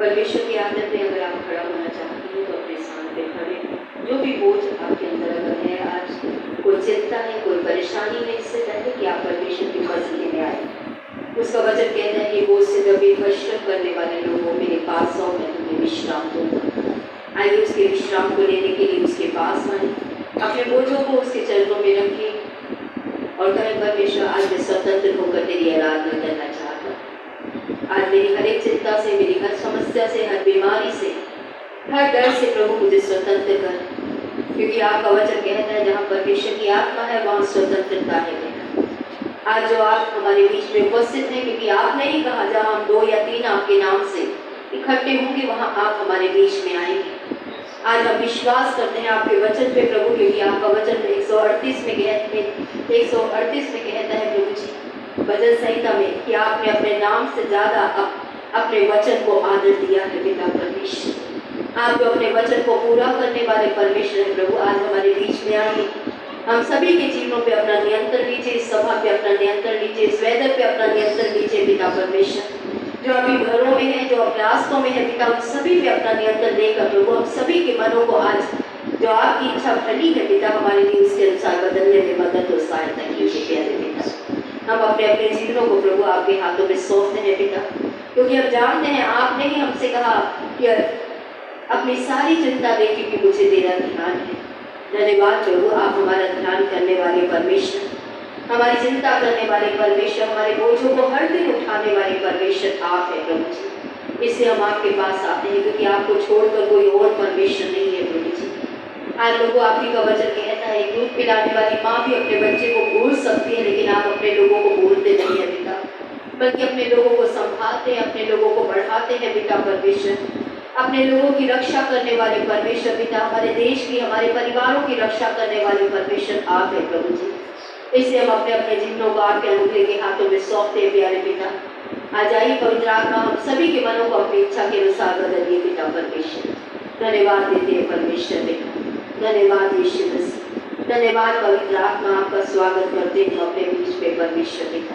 परमेश्वर की आदत में अगर आप खड़ा होना चाहते हैं तो अपने स्थान पे खड़े। जो भी बोझ आपके अंदर अगर है, आज कोई चिंता है, कोई परेशानी है, इससे पहले कि आप परमेश्वर की मर्जी में आए। उसका वचन कहता है कि बोझ से दबे परिश्रम करने वाले लोगों मेरे पास आओ, मैं तुम्हें विश्राम दूंगा। आइए उसके विश्राम को लेने के लिए उसके पास आए, अपने बोझों को उसके चरणों में रखें और कहें परमेश्वर आज मैं स्वतंत्र होकर तेरी आराधना करना चाहता हूँ। आज मेरी हर एक चिंता से, मेरी हर समस्या से, हर बीमारी से, हर डर से प्रभु मुझे स्वतंत्र कर, क्योंकि आपका वचन कहता है जहाँ परमेश्वर की आत्मा है वहाँ स्वतंत्रता है बेटा। आज जो आप हमारे बीच में उपस्थित हैं, क्योंकि आपने ही कहा जहाँ हम 2 या 3 आपके नाम से इकट्ठे होंगे वहाँ आप हमारे बीच में आएंगे। आज हम विश्वास करते हैं आपके वचन पे प्रभु, क्योंकि आपका वचन 138 में कहता है प्रभु जी भजन संहिता में कि आपने अपने नाम से ज्यादा अपने वचन को आदर दिया है पिता परमेश्वर। आप जो अपने वचन को पूरा करने वाले परमेश्वर है प्रभु, आज हमारे बीच में आइए। हम सभी के जीवनों पे अपना नियंत्रण लीजिए, इस सभा पे अपना नियंत्रण लीजिए, इस वेदर पे अपना नियंत्रण लीजिए पिता परमेश्वर। जो अभी घरों में है, जो अपने रास्तों में है पिता, उन सभी पे अपना नियंत्रण देकर प्रभु हम सभी के मनों को आज जो आपकी इच्छा भली है पिता हमारे लिए उसके अनुसार बदलने में मदद और सहायता कीजिए प्यारे पिता। हम अपने अपने जीवनों को प्रभु आपके हाथों में सौंपते हैं पिता, क्योंकि हम जानते हैं आपने ही हमसे कहा कि अपनी सारी चिंता दे, क्योंकि मुझे तेरा ध्यान है। धन्यवाद प्रभु, आप हमारा ध्यान करने वाले परमेश्वर, हमारी चिंता करने वाले परमेश्वर, हमारे बोझों को हर दिन उठाने वाले परमेश्वर आप है प्रभु जी। इससे हम आपके पास आते हैं, क्योंकि आपको छोड़कर कोई और परमेश्वर नहीं है प्रभु जी। आज लोगों आपकी का वचन कहता है दूध पिलाने वाली माँ भी अपने बच्चे को भूल सकती है, लेकिन आप अपने लोगों को भूलते नहीं है पिता, बल्कि अपने लोगों को संभालते हैं, अपने लोगों को बढ़ाते हैं पिता परमेश्वर। अपने लोगों की रक्षा करने वाले परमेश्वर पिता, हमारे देश की, हमारे परिवारों की रक्षा करने वाले परमेश्वर आप है प्रभु जी। इससे हम अपने अपने जीवनों को आपके अनुग्रह के हाथों में सौंपते हैं प्यारे पिता। आज आइए पवित्र आत्मा हम सभी के मनों को अपनी इच्छा के अनुसार बदलिए पिता परमेश्वर। धन्यवाद देते हैं परमेश्वर पिता, धन्यवाद यीशु मसीह, धन्यवाद पवित्र आत्मा, आपका स्वागत करते हैं अपने बीच में परमेश्वर पिता।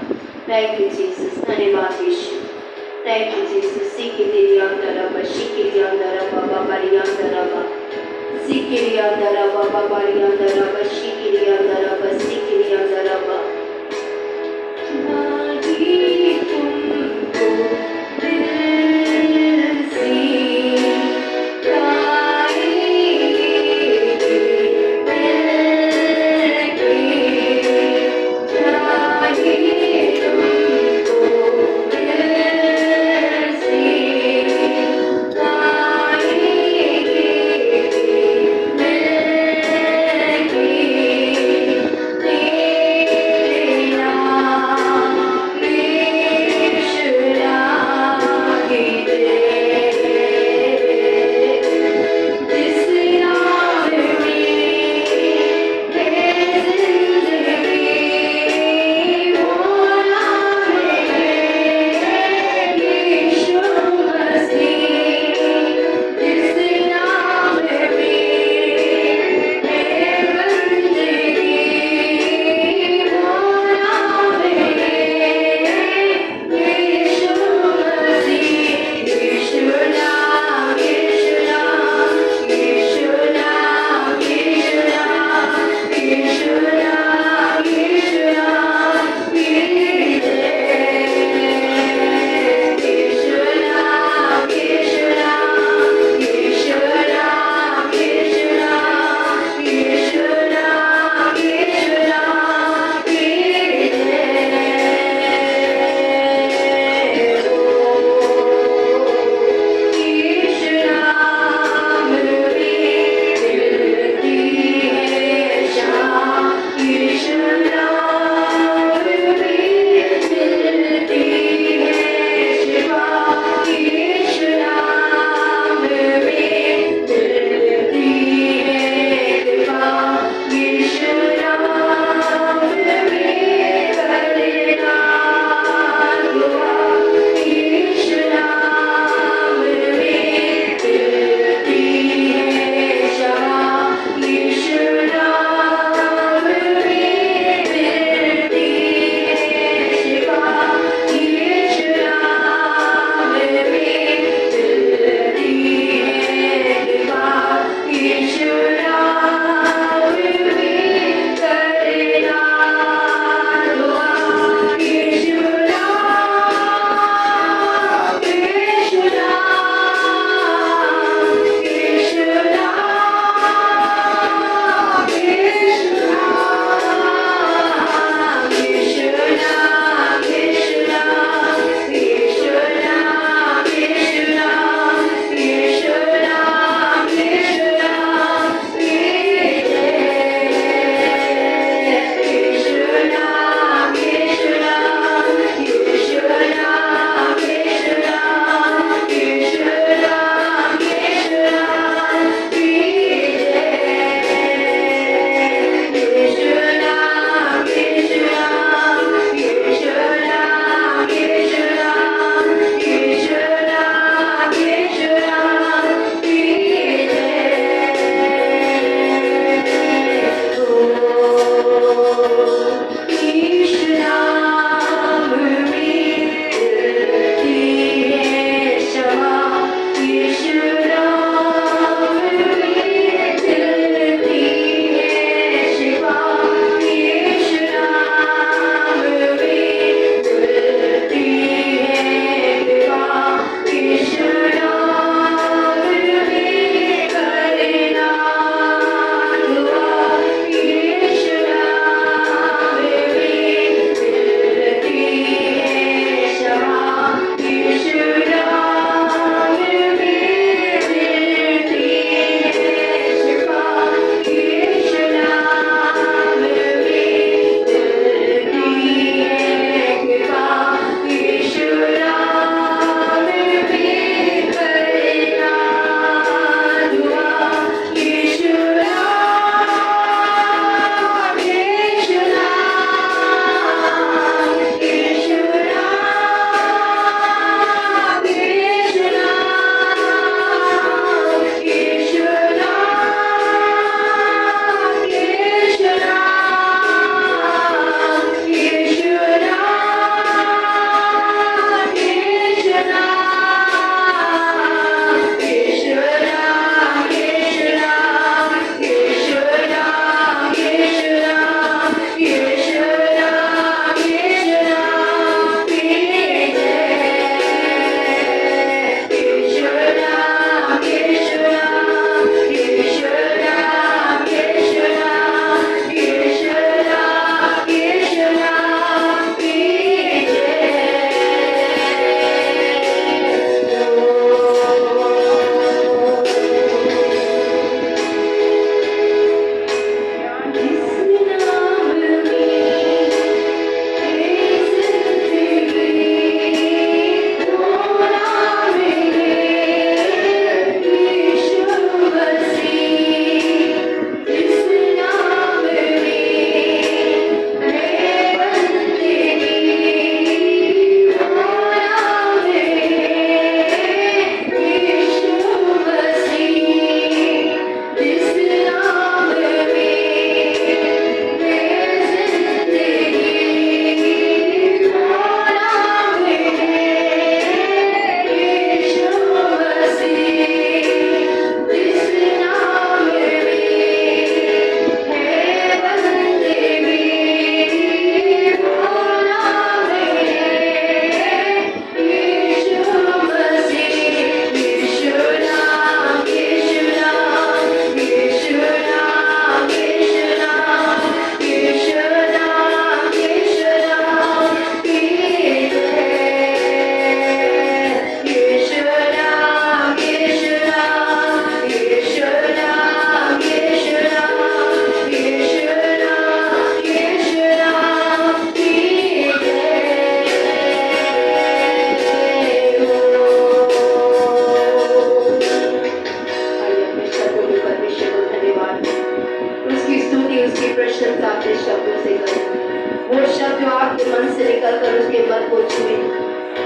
थैंक यू जीसस, धन्यवाद यीशु, थैंक यू जीसस। सीखे तेरी अंदर सीखे तेरी अंदर बाबा बड़ी अंदर सीखे तेरी अंदर बाबा बड़ी अंदर सीखे तेरी अंदर सीखे तेरी अंदर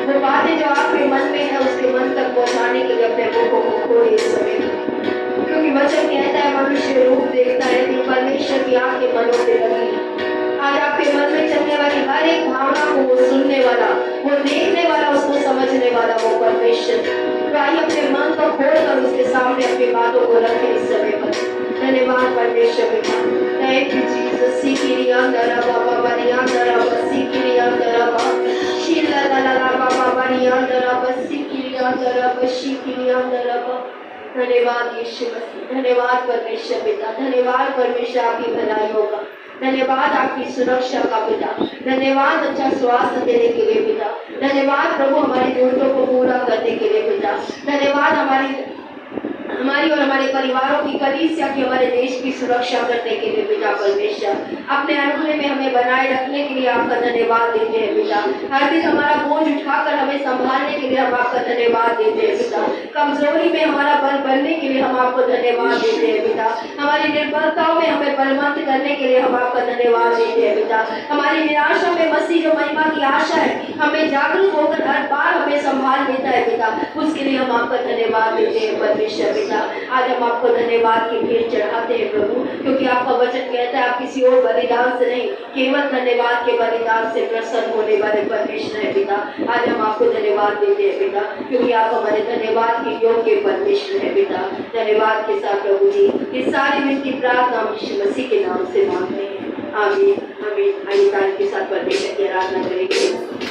वो बातें जो आपके मन में है उसके मन तक पहुंचाने के लिए अपने मुखों को खोलिए इस समय, क्योंकि वचन कहता है मनुष्य रूप देखता है कि परमेश्वर की आंखें मनों पे लगी है। आज आपके मन में चलने वाली हर एक भावना को वो सुनने वाला, वो देखने वाला, उसको समझने वाला वो परमेश्वर। तो आइए अपने मन को खोल कर उसके सामने अपनी बातों को रखें इस समय पर। धन्यवाद परमेश्वर पिता, थैंक यू जीसस। सीखिरिया दरा बाबा बरिया दरा सीखिरिया दरा बाबा शीला दरा बाबा बरिया दरा सीखिरिया दरा सीखिरिया दरा बाबा। धन्यवाद यीशु मसीह, धन्यवाद परमेश्वर पिता, धन्यवाद परमेश्वर आपकी भलाई होगा, धन्यवाद आपकी सुरक्षा का पिता, धन्यवाद अच्छा स्वास्थ्य देने के लिए पिता, धन्यवाद प्रभु हमारी जरूरतों को पूरा करने के लिए पिता, धन्यवाद हमारी और हमारे परिवारों की, कलीसिया की, हमारे देश की सुरक्षा करने के लिए पिता परमेश्वर। अपने अनुग्रह में हमें बनाए रखने के लिए आपका धन्यवाद देते हैं पिता। हर दिन हमारा बोझ उठाकर हमें संभालने के लिए हम आपका धन्यवाद देते हैं पिता। कमजोरी में हमारा बल बनने के लिए हम आपको धन्यवाद देते हैं पिता। हमारी निर्बलताओं में हमें बलवंत करने के लिए हम आपका धन्यवाद देते हैं पिता। हमारी निराशा में मसीह जो महिमा की आशा है, हमें जागरूक होकर हर बार हमें संभाल लेता है पिता, उसके लिए हम आपका धन्यवाद देते हैं परमेश्वर पिता। आज हम आपको धन्यवाद की भेंट चढ़ाते हैं प्रभु, क्योंकि आपका वचन कहता है आप किसी और बलिदान से नहीं, केवल धन्यवाद के बलिदान से प्रसन्न होने वाले परमेश्वर है पिता। आज हम आपको धन्यवाद देते हैं पिता, क्योंकि आप हमारे धन्यवाद के योग्य परमेश्वर है पिता। धन्यवाद के साथ प्रभु जी ये सारी विनती प्रार्थना यीशु मसीह के नाम से मांगते हैं, आमीन आमीन। आइए तारीफ के साथ परमेश्वर की आराधना करेंगे।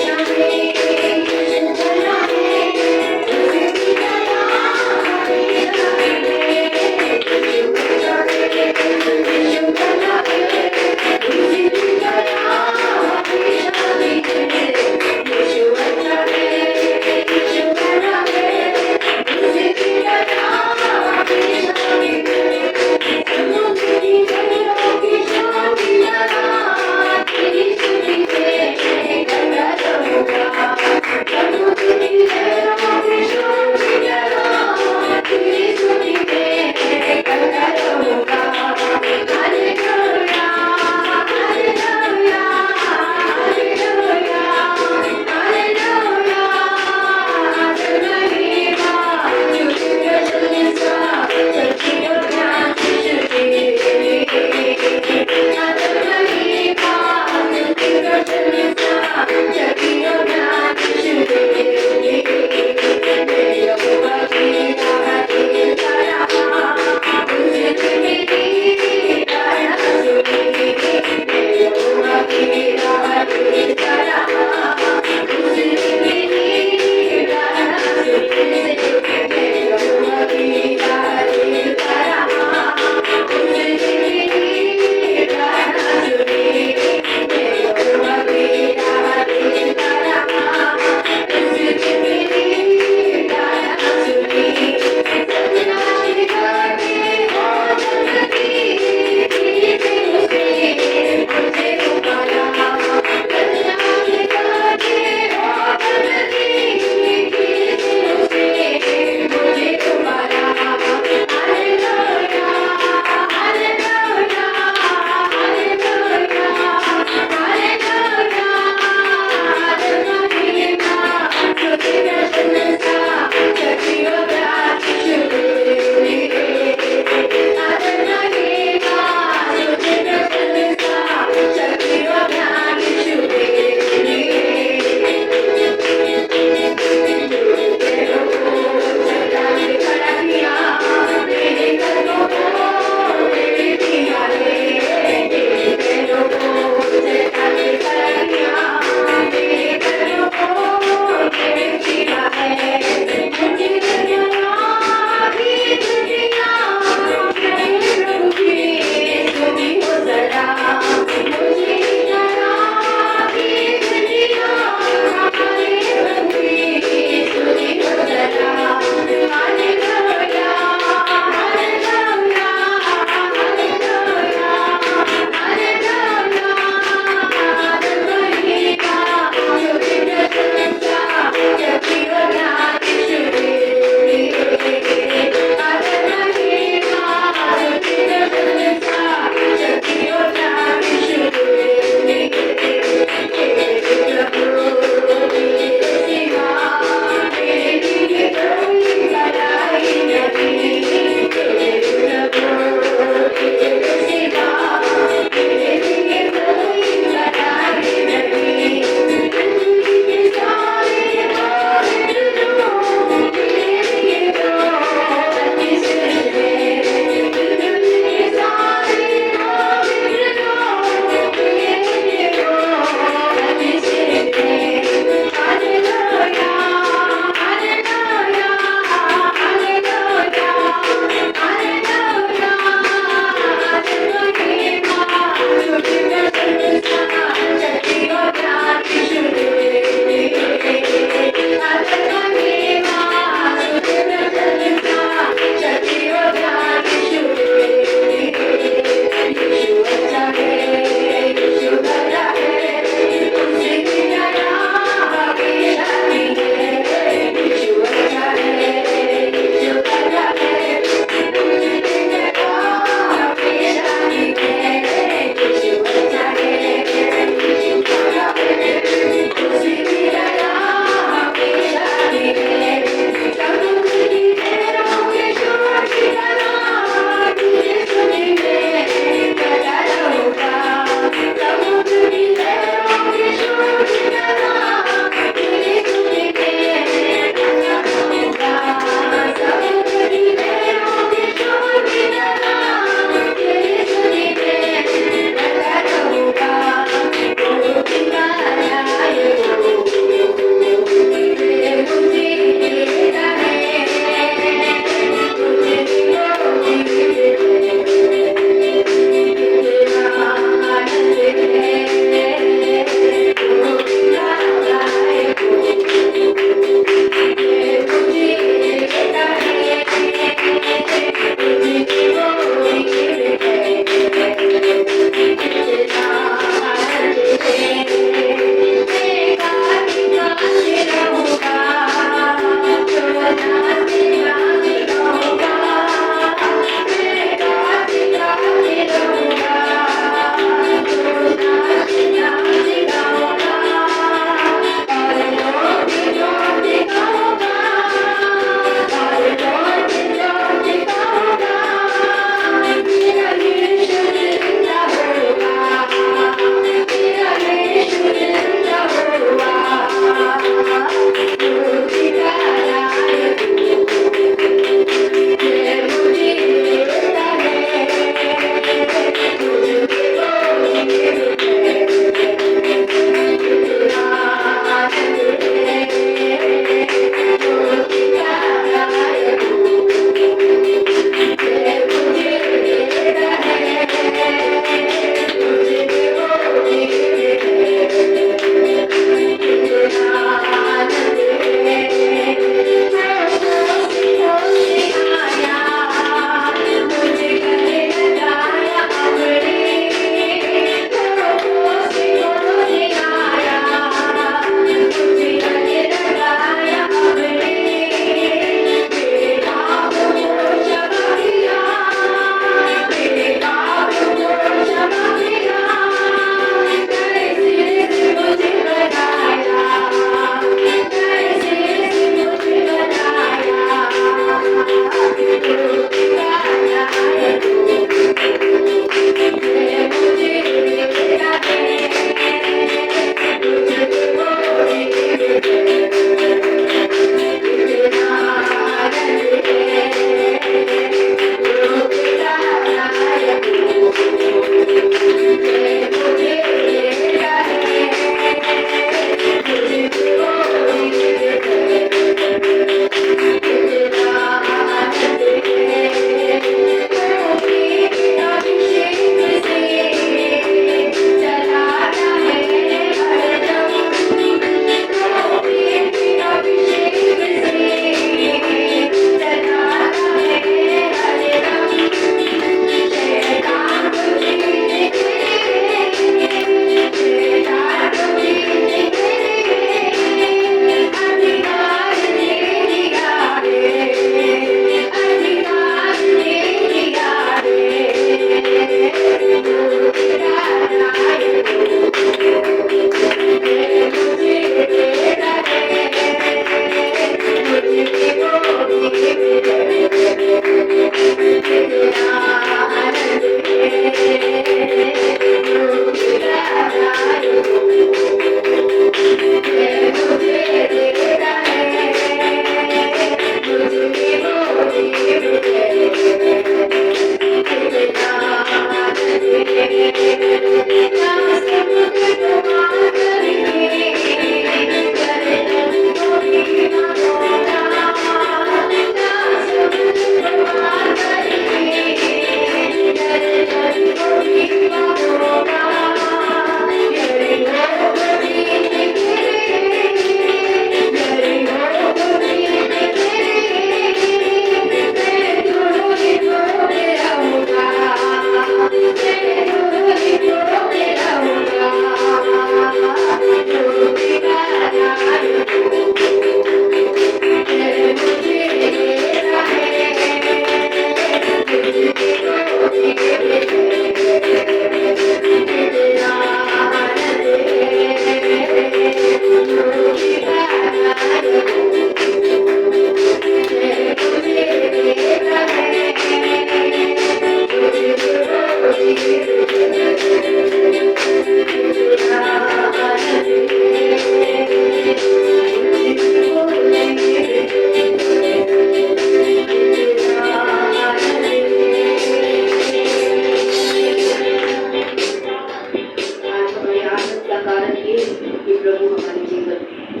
आनंद का कारण ये कि प्रभु हमारे जीवन में है।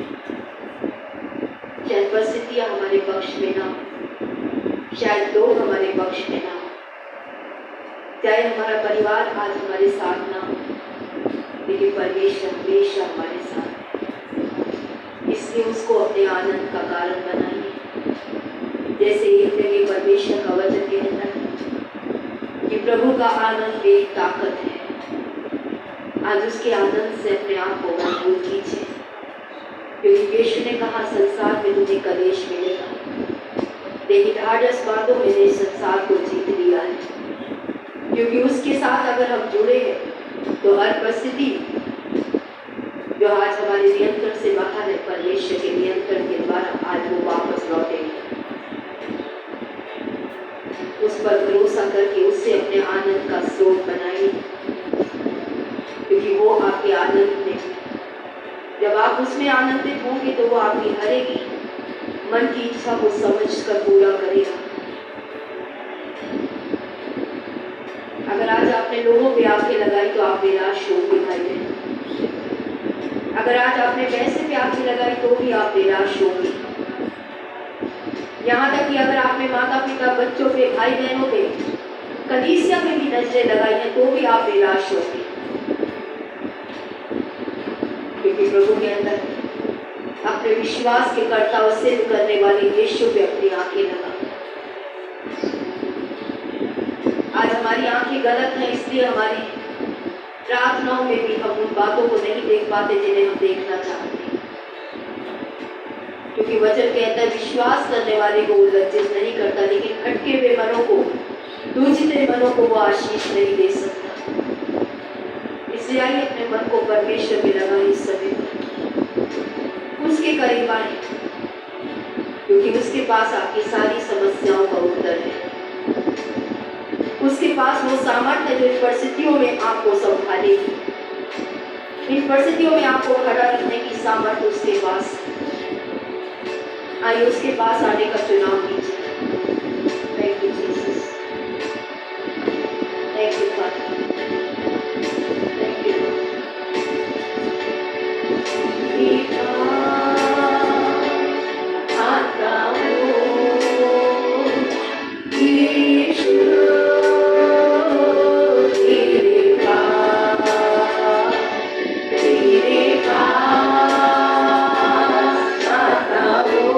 शायद परिस्थितियां हमारे पक्ष में ना हो, शायद लोग हमारे पक्ष में ना हो, चाहे हमारा परिवार आज हमारे साथ ना हो, लेकिन परमेश्वर हमेशा हमारे साथ है। इसलिए उसको अपने आनंद का कारण बनाइए। जैसे एक जगह परमेश्वर का वचन कहता है कि प्रभु का आनंद एक ताकत है। आज उसके आनंद से अपने आप को मजबूत कीजिए, क्योंकि यीशु ने कहा संसार में तुझे कलेश मिलेगा, लेकिन ढाढ़स बातों में ने संसार को जीत लिया है। क्योंकि उसके साथ अगर हम जुड़े हैं तो हर परिस्थिति जो आज हमारे नियंत्रण से बाहर है, परमेश्वर के नियंत्रण के द्वारा आज वो वापस लौटेगी। उस पर भरोसा करके उससे अपने आनंद का स्रोत बनाइए, क्योंकि वो आपके आनंद में, जब आप उसमें आनंदित होंगे तो वो आपकी हर एक मन की इच्छा को समझकर पूरा करेगा। अगर आज आपने लोगों पे आंखें लगाई तो आप निराश होंगे भाई बहन। अगर आज आपने पैसे पे आंखें लगाई तो भी आप निराश होंगे। यहाँ तक कि अगर आपने माता पिता, बच्चों पे, भाई बहनों पे, कलीसिया में भी नजरें लगाई हैं तो भी आप निराश होंगे। क्योंकि प्रभु के अंदर अपने विश्वास के कर्ता और सिद्ध करने वाले यीशु पे अपनी आंखें लगा। आज हमारी आंखें गलत हैं, इसलिए हमारी प्रार्थनाओं में भी हम उन बातों को नहीं देख पाते जिन्हें हम देखना चाहते हैं। क्योंकि वचन कहता है विश्वास करने वाले को वो लज्जित नहीं करता, लेकिन भटके हुए मनों को, दूजिते मनों को वो आशीष नहीं दे सकता। इसलिए आइए अपने मन को परमेश्वर में लगा इस समय पर, उसके करीब आए, क्योंकि उसके पास आपकी सारी समस्याओं का उत्तर है। उसके पास वो सामर्थ्य है जो इन परिस्थितियों में आपको संभालेगी। इन परिस्थितियों में आपको खड़ा रखने की सामर्थ्य उसके पास। आइए उसके पास आने का चुनाव कीजिए। Thank you Jesus, thank you father, thank you. आता हूँ यीशु तेरे पास आता हूँ।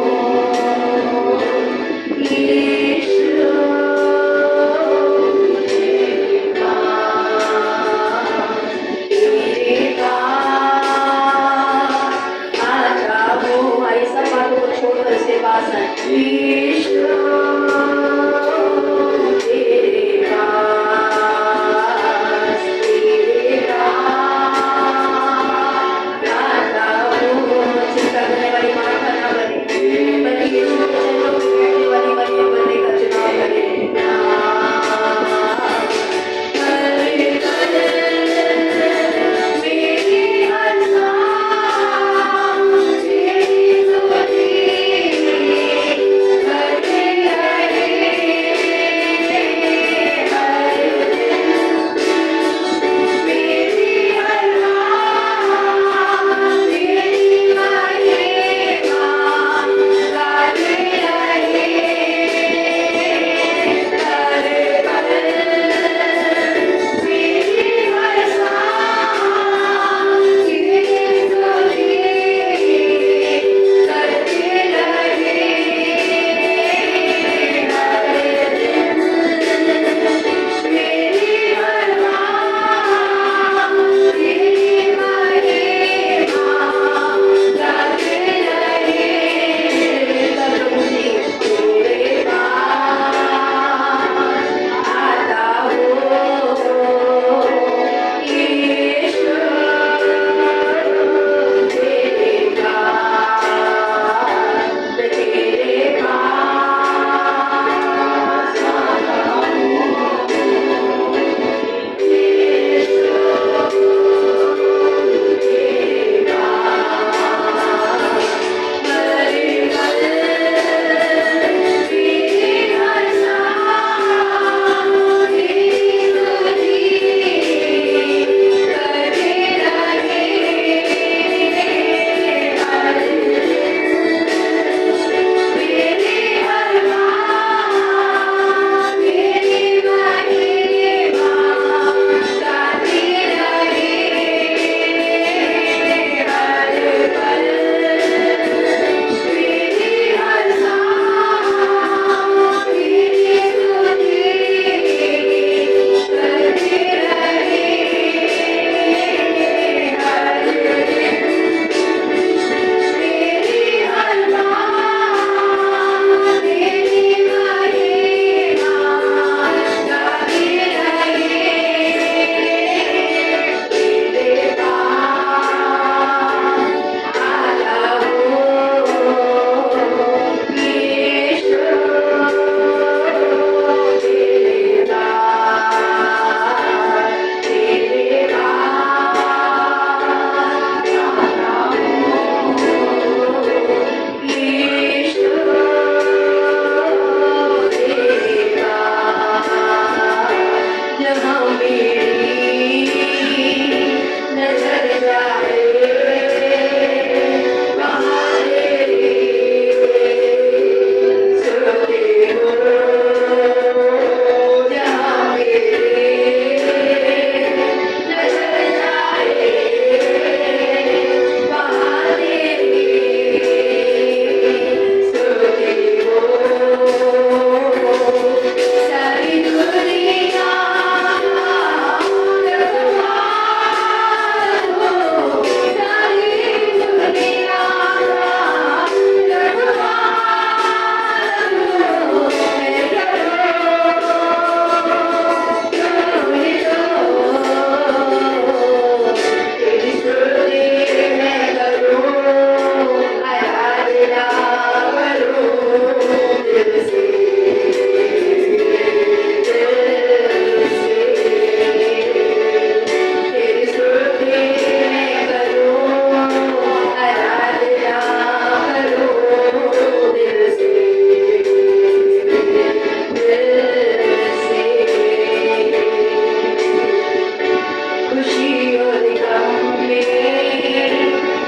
खुशी और गम में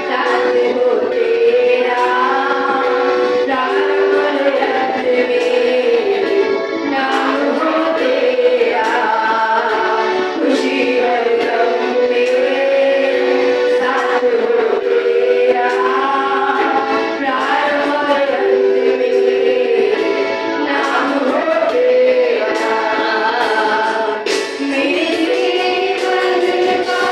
साथ हो तेरा, प्रारंभ और अंत में नाम हो तेरा, खुशी और गम में साथ हो तेरा, प्रारंभ और अंत में नाम हो तेरा। मेरे जीवन का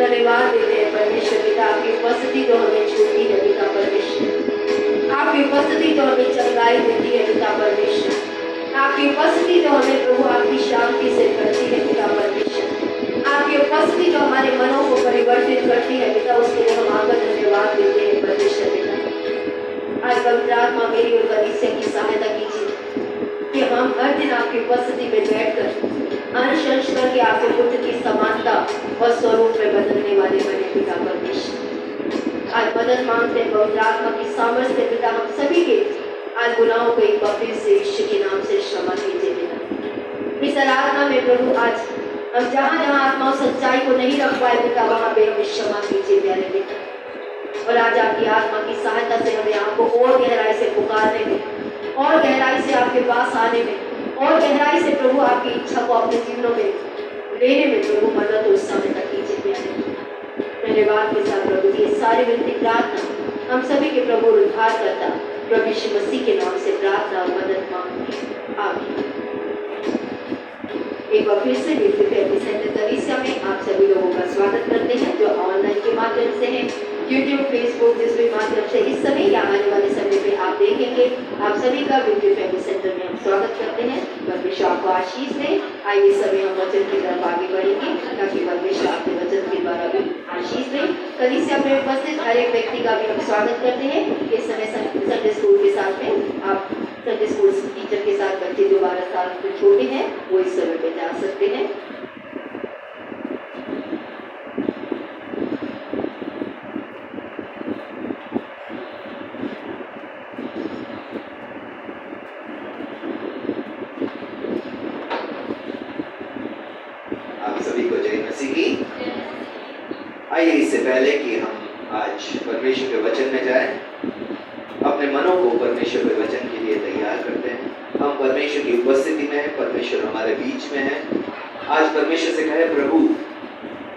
धन्यवाद देते हैं परमेश्वर पिता, आपकी उपस्थिति तो हमें छूती है पिता परमेश्वर, आपकी उपस्थिति तो हमें चंगाई देती है पिता परमेश्वर, आपकी उपस्थिति तो हमें प्रभु आपकी शांति से करती है पिता परमेश्वर, आपकी उपस्थिति तो हमारे मनों को परिवर्तित करती है पिता, उसके लिए हम आपका धन्यवाद देते हैं परमेश्वर पिता। आज पवित्र आत्मा मेरी और कलीसिया की सहायता कीजिए कि हम हर दिन आपकी उपस्थिति में बैठकर अंश अंश करके आपके पुत्र की समानता और स्वरूप में बदलने वाले बने पिता परमेश्वर। आज मदद मांगते हैं पवित्र आत्मा की सामर्थ्य पिता, हम सभी के आज गुनाहों को एक बार फिर से यीशु के नाम से क्षमा कीजिए पिता। इस आराधना में प्रभु आज हम जहाँ जहाँ आत्मा और सच्चाई को नहीं रख पाए पिता, वहाँ पे हमें क्षमा कीजिए प्यारे पिता। और आज आपकी आत्मा की सहायता से हमें आपको और गहराई से पुकारने में, और गहराई से आपके पास आने में, और गहराई से प्रभु आपकी इच्छा को अपने जीवनों में लेने में प्रभु मदद और सहायता कीजिए प्यारे। धन्यवाद के साथ प्रभु ये सारी विनती प्रार्थना हम सभी के प्रभु उद्धार करता प्रभु यीशु मसीह के नाम से प्रार्थना और मदद मांगते आमीन। एक बार फिर से गिफ्ट फैमिली सेंटर कलीसिया में आप सभी लोगों का स्वागत करते हैं जो ऑनलाइन के माध्यम से हैं, यूट्यूब, फेसबुक, जिस भी माध्यम से इस समय या आने वाले समय पे आप देखेंगे। आप सभी का वीडियो फैमिली सेंटर में हम स्वागत करते हैं। परमेश्वर आपको आशीष दें। आइए समय हम वचन की तरफ आगे बढ़ेंगे ताकि परमेश्वर आपके वचन के द्वारा भी आशीष दें। कलीसिया में उपस्थित हर एक व्यक्ति का भी हम स्वागत करते हैं। इस समय संडे स्कूल के साथ में आप संडे स्कूल टीचर के साथ बच्चे जो 12 साल से छोटे हैं वो इस समय पे जा सकते हैं। आइए इससे पहले कि हम आज परमेश्वर के वचन में जाएं, अपने मनों को परमेश्वर के वचन के लिए तैयार करते हैं। हम परमेश्वर की उपस्थिति में हैं, परमेश्वर हमारे बीच में है। आज परमेश्वर से कहे प्रभु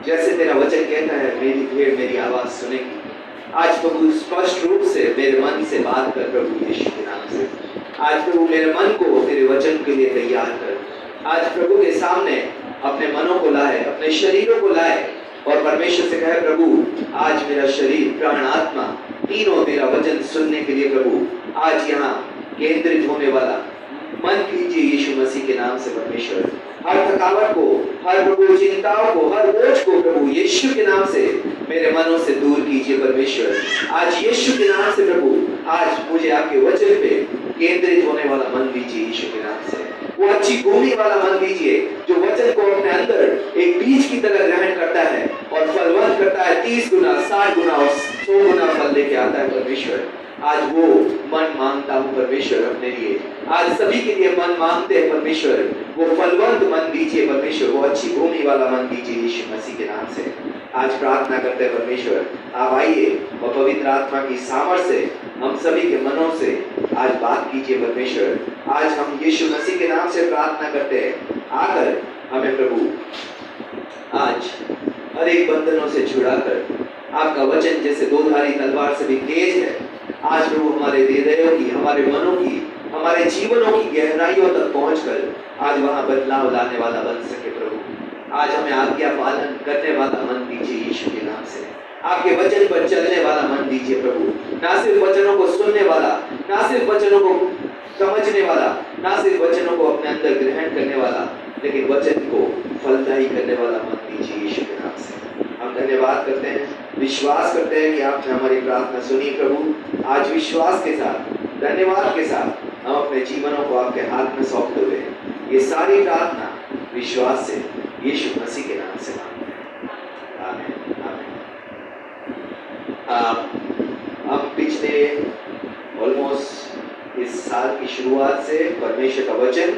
जैसे तेरा वचन कहता है मेरी भीड़ मेरी आवाज़ सुनेगी। आज प्रभु स्पष्ट रूप से मेरे मन से बात कर प्रभु यीशु के नाम से। आज प्रभु मेरे मन को तेरे वचन के लिए तैयार कर। आज प्रभु के सामने अपने मनों को लाए, अपने शरीरों को लाए और परमेश्वर से कहे प्रभु आज मेरा शरीर प्राण आत्मा तीनों तेरा वचन सुनने के लिए प्रभु आज यहाँ केंद्रित होने वाला मन कीजिए यीशु मसीह के नाम से। परमेश्वर हर थकावट को, हर प्रभु चिंताओं को, हर बोझ को प्रभु यीशु के नाम से मेरे मनों से दूर कीजिए परमेश्वर। आज यीशु के नाम से प्रभु आज मुझे आपके वचन पे केंद्रित होने वाला मन दीजिए यीशु के नाम से। वो अच्छी भूमि वाला मन दीजिए जो वचन को अपने अंदर एक बीज की तरह ग्रहण करता है और फलवंत करता है। 30 गुना, 60 गुना और 100 गुना फल लेके आता है परमेश्वर। आज वो मन मांगता हूँ परमेश्वर अपने लिए। आज सभी के लिए मन मांगते हैं परमेश्वर। वो फलवंत मन दीजिए परमेश्वर, वो अच्छी भूमि वाला मन दीजिए यीशु मसीह के नाम से। आज प्रार्थना करते हैं परमेश्वर आप आइए और पवित्र आत्मा की सामर्थ्य से हम सभी के मनों से आज बात कीजिए परमेश्वर। आज हम यीशु मसीह के नाम से प्रार्थना करते हैं आकर हमें प्रभु आज हर एक बंधनों से छुड़ाकर आपका वचन जैसे दोधारी तलवार से भी तेज है। आज प्रभु हमारे हृदयों की, हमारे मनों की, हमारे जीवनों की गहराइयों तक पहुंचकर आज वहां बदलाव लाने वाला बन सके प्रभु। आज हमें आज्ञा पालन करने वाला मन दीजिए यीशु के नाम से। आपके वचन पर चलने वाला मन दीजिए प्रभु। ना सिर्फ वचनों को सुनने वाला, ना सिर्फ वचनों को समझने वाला, ना सिर्फ वचनों को अपने अंदर ग्रहण करने वाला, लेकिन वचन को फलदायी करने वाला मन दीजिए यीशु के नाम से। हम धन्यवाद करते हैं, विश्वास करते हैं कि आपने हमारी प्रार्थना सुनी प्रभु। आज विश्वास के साथ, धन्यवाद के साथ हम अपने जीवनों को आपके हाथ में सौंपते हुए ये सारी प्रार्थना विश्वास से यीशु मसीह के नाम से मांगते हैं। आमीन, आमीन। हम पिछले ऑलमोस्ट इस साल की शुरुआत से परमेश्वर का वचन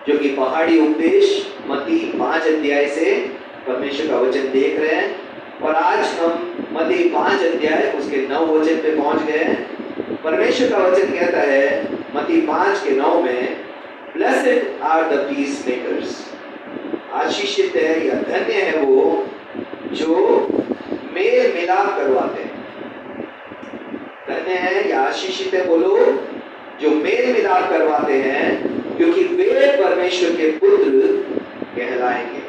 जो कि पहाड़ी उपदेश मत्ती 5 अध्याय से परमेश्वर का वचन देख रहे हैं और आज हम मत्ती 5 अध्याय उसके 9 वचन पे पहुंच गए हैं। परमेश्वर का वचन कहता है मत्ती 5 के 9 में, blessed are the peacemakers, आशीषित है या धन्य है वो जो मेल मिलाप करवाते हैं। धन्य है या आशीषित है वो लोग जो मेल मिलाप करवाते हैं क्योंकि वे परमेश्वर के पुत्र कहलाएंगे।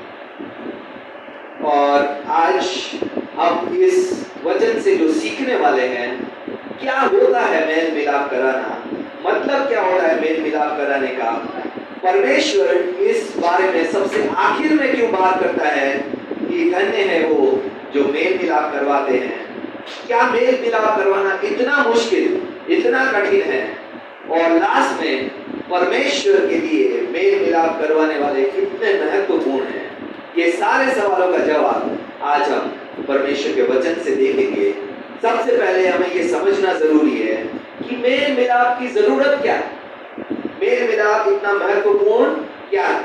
और आज अब इस वचन से जो सीखने वाले हैं, क्या होता है मेल मिलाप कराना, मतलब क्या होता है मेल मिलाप कराने का। परमेश्वर इस बारे में सबसे आखिर में क्यों बात करता है कि धन्य है वो जो मेल मिलाप करवाते हैं। क्या मेल मिलाप करवाना इतना मुश्किल, इतना कठिन है, और लास्ट में परमेश्वर के लिए मेल मिलाप करवाने वाले कितने महत्वपूर्ण हैं। ये सारे सवालों का जवाब आज हम परमेश्वर के वचन से देखेंगे। सबसे पहले हमें ये समझना जरूरी है कि मेल मिलाप की जरूरत क्या है, मेल मिलाप इतना महत्वपूर्ण क्या है।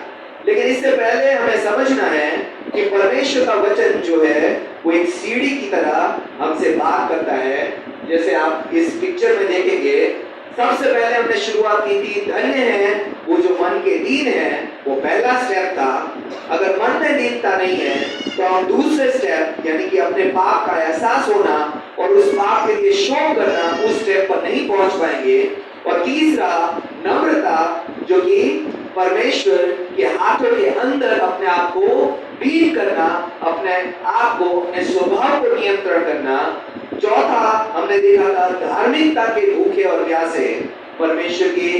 लेकिन इससे पहले हमें समझना है कि परमेश्वर का वचन जो है वो एक सीढ़ी की तरह हमसे बात करता है। जैसे आप इस पिक्चर में देखेंगे, सबसे पहले हमने शुरुआत की थी, धन्य है वो जो मन के दीन है, वो पहला स्टेप था। अगर मन में दीनता नहीं है तो हम दूसरे स्टेप यानी कि अपने पाप का एहसास होना और उस पाप के लिए शोक करना, उस स्टेप पर नहीं पहुंच पाएंगे। और तीसरा नम्रता, जो कि परमेश्वर के हाथों के अंदर अपने आप को बीट करना, अपने आप को, अपने स्वभाव को नियंत्रण करना। चौथा हमने देखा था धार्मिकता के भूखे और प्यासे, परमेश्वर की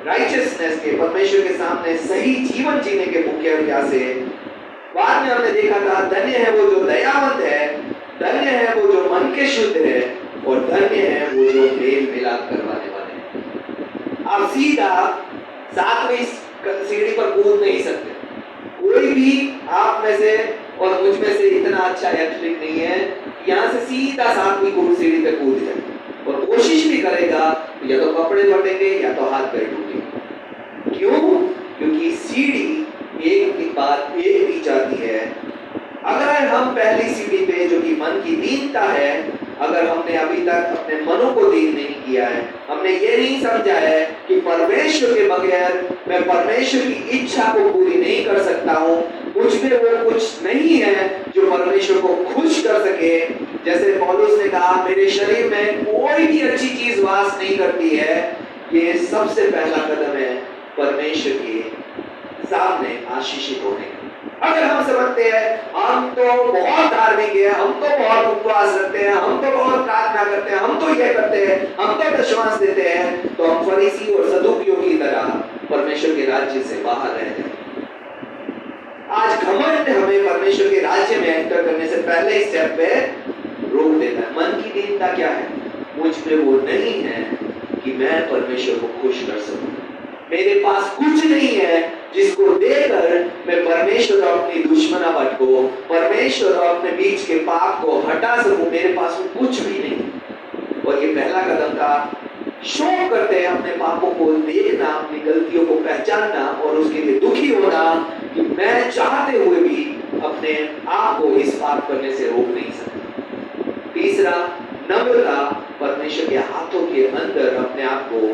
राइचियसनेस के, परमेश्वर के सामने सही जीवन जीने के भूखे और प्यासे। बाद में हमने देखा था धन्य है वो जो दयावंत है, धन्य है वो जो मन के शुद्ध है, और धन्य है वो जो मेल मिलाप करवाने वाले हैं। आप सीधा 7वीं सीढ़ी पर कूद नहीं सकते। कोई भी आप में से और मुझ में से इतना अच्छा एथलीट नहीं है यहाँ से सीधा 7वीं सीढ़ी पे कूद जाए, और कोशिश भी करेगा या तो कपड़े फटेंगे या तो हाथ पैर टूटेंगे। क्यों? क्योंकि सीढ़ी एक के बाद एक भी जाती है। अगर हम पहली सीढ़ी पे जो कि मन की दीनता है, अगर हमने अभी तक अपने मनों को दीन नहीं किया है, हमने ये नहीं समझा है कि परमेश्वर के बगैर मैं परमेश्वर की इच्छा को पूरी नहीं कर सकता हूँ, मुझ में वो कुछ नहीं है जो परमेश्वर को खुश कर सके। जैसे पौलुस ने कहा, मेरे शरीर में कोई भी अच्छी चीज वास नहीं करती है। ये सबसे पहला कदम है परमेश्वर के सामने आशीषित होने का। अगर हम समझते हैं हम तो बहुत धार्मिक है, हम तो बहुत उपवास रखते हैं, हम तो बहुत प्रार्थना करते हैं, हम तो ये करते हैं, हम तो दशमांश देते हैं, तो हम फरीसी और सदूकियों की तरह परमेश्वर के राज्य से बाहर रह जाएंगे। आज घमंड हमें परमेश्वर के राज्य में एंटर करने से पहले स्टेप पे रोक देता है। मन की दीनता क्या है? मुझ में वो नहीं है कि मैं परमेश्वर को खुश कर सकूं। मेरे पास कुछ नहीं है जिसको देकर मैं परमेश्वर और अपनी दुश्मनावट को, परमेश्वर और अपने बीच के पाप को हटा सकूं। मेरे पास कुछ भी नहीं। और ये पहला कदम था। शोक करते हैं अपने पापों को देखना, अपनी गलतियों को पहचानना और उसके लिए दुखी होना कि मैं चाहते हुए भी अपने आप को इस पाप करने से रोक नहीं सकता। तीसरा नम्रता, परमेश्वर के हाथों के अंदर अपने आप को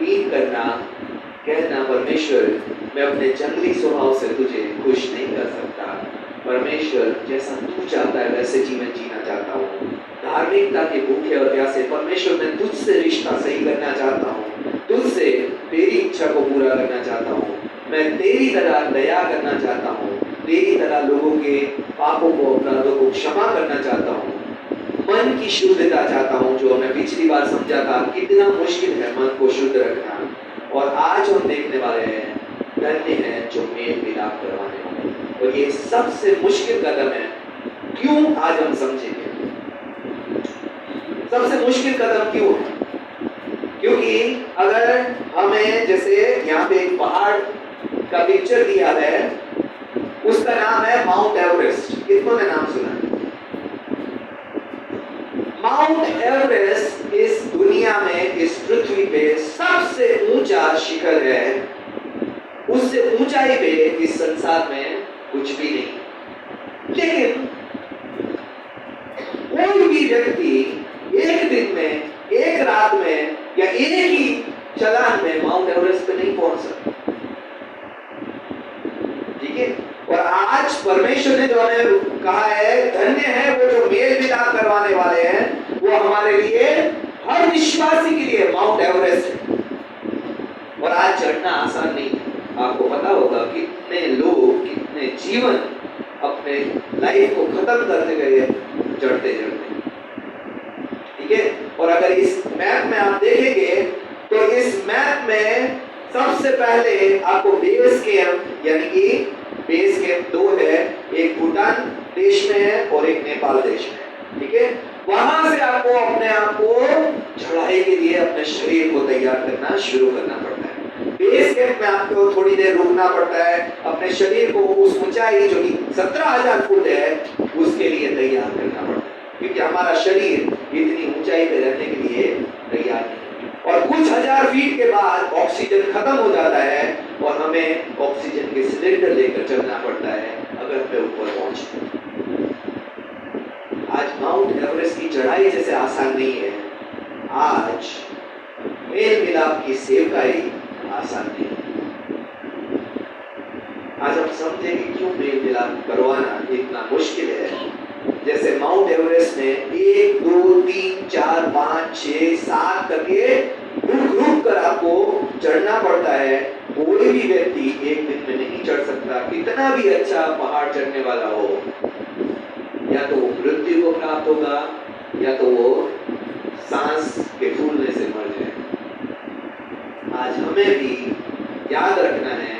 लीन करना, कहना परमेश्वर मैं अपने जंगली स्वभाव से तुझे खुश नहीं कर सकता, परमेश्वर जैसा तू चाहता है वैसे जीवन जीना चाहता हूँ। धार्मिकता के भूखे और प्यासे, परमेश्वर मैं तुझसे रिश्ता सही करना चाहता हूँ, तुझसे तेरी इच्छा को पूरा करना चाहता हूँ, मैं तेरी तरह दया करना चाहता हूँ, तेरी तरह लोगों के पापों को, अपराधों को क्षमा करना चाहता हूँ। मन की शुद्धता चाहता हूँ, जो मैं पिछली बार समझा था कितना मुश्किल है मन को शुद्ध रखना। और आज हम देखने वाले हैं धन्य है जो मेल मिलाप करवाने वाले। और ये सबसे मुश्किल कदम है। क्यों? आज हम समझेंगे सबसे मुश्किल कदम क्यों है। क्योंकि अगर हमें, जैसे यहाँ पे एक पहाड़ का पिक्चर दिया है, उसका नाम है माउंट एवरेस्ट। कितनों ने नाम सुना? माउंट एवरेस्ट इस दुनिया में, इस पृथ्वी पे सबसे ऊंचा शिखर है। उससे ऊंचाई पे इस संसार में कुछ भी नहीं। लेकिन कोई भी व्यक्ति एक दिन में, एक रात में या एक ही चलान में माउंट एवरेस्ट पे नहीं पहुंच सकता। ठीक है? और आज परमेश्वर ने जो हमें कहा है धन्य है वो जो मेल मिलाप करवाने वाले हैं, वो हमारे लिए, हर विश्वासी के लिए माउंट एवरेस्ट है। और आज चढ़ना आसान नहीं है। आपको पता होगा कितने लोग, कितने जीवन अपने लाइफ को खत्म करते गए चढ़ते चढ़ते, ठीक है। और अगर इस मैप में आप देखेंगे तो इस मैप में सबसे पहले आपको बेस कैंप, यानी कि बेस कैंप दो है, एक भूटान देश में है और एक नेपाल देश में है, ठीक है। वहां से आपको अपने आप को चढ़ाई के लिए अपने शरीर को तैयार करना शुरू करना पड़ता है। बेस कैंप में आपको थोड़ी देर रुकना पड़ता है, अपने शरीर को उस ऊंचाई जो कि 17,000 फुट है उसके लिए तैयार करना पड़ता है, क्योंकि हमारा शरीर इतनी ऊंचाई पे रहने के लिए तैयार नहीं। और कुछ हजार फीट के बाद ऑक्सीजन खत्म हो जाता है और हमें ऑक्सीजन के सिलेंडर लेकर चलना पड़ता है अगर हमें ऊपर पहुंचना। आज माउंट एवरेस्ट की चढ़ाई जैसे आसान नहीं है, आज मेल मिलाप की सेवकाई आसान नहीं है। आज हम समझे कि क्यों मेल मिलाप करवाना इतना मुश्किल है। जैसे माउंट एवरेस्ट में 1 2 3 4 5 6 7 करके रुक कर आपको चढ़ना पड़ता है। कोई भी व्यक्ति एक दिन में नहीं चढ़ सकता, कितना भी अच्छा पहाड़ चढ़ने वाला हो। या तो वो मृत्यु को प्राप्त होगा या तो वो सांस के फूलने से मर जाए। आज हमें भी याद रखना है,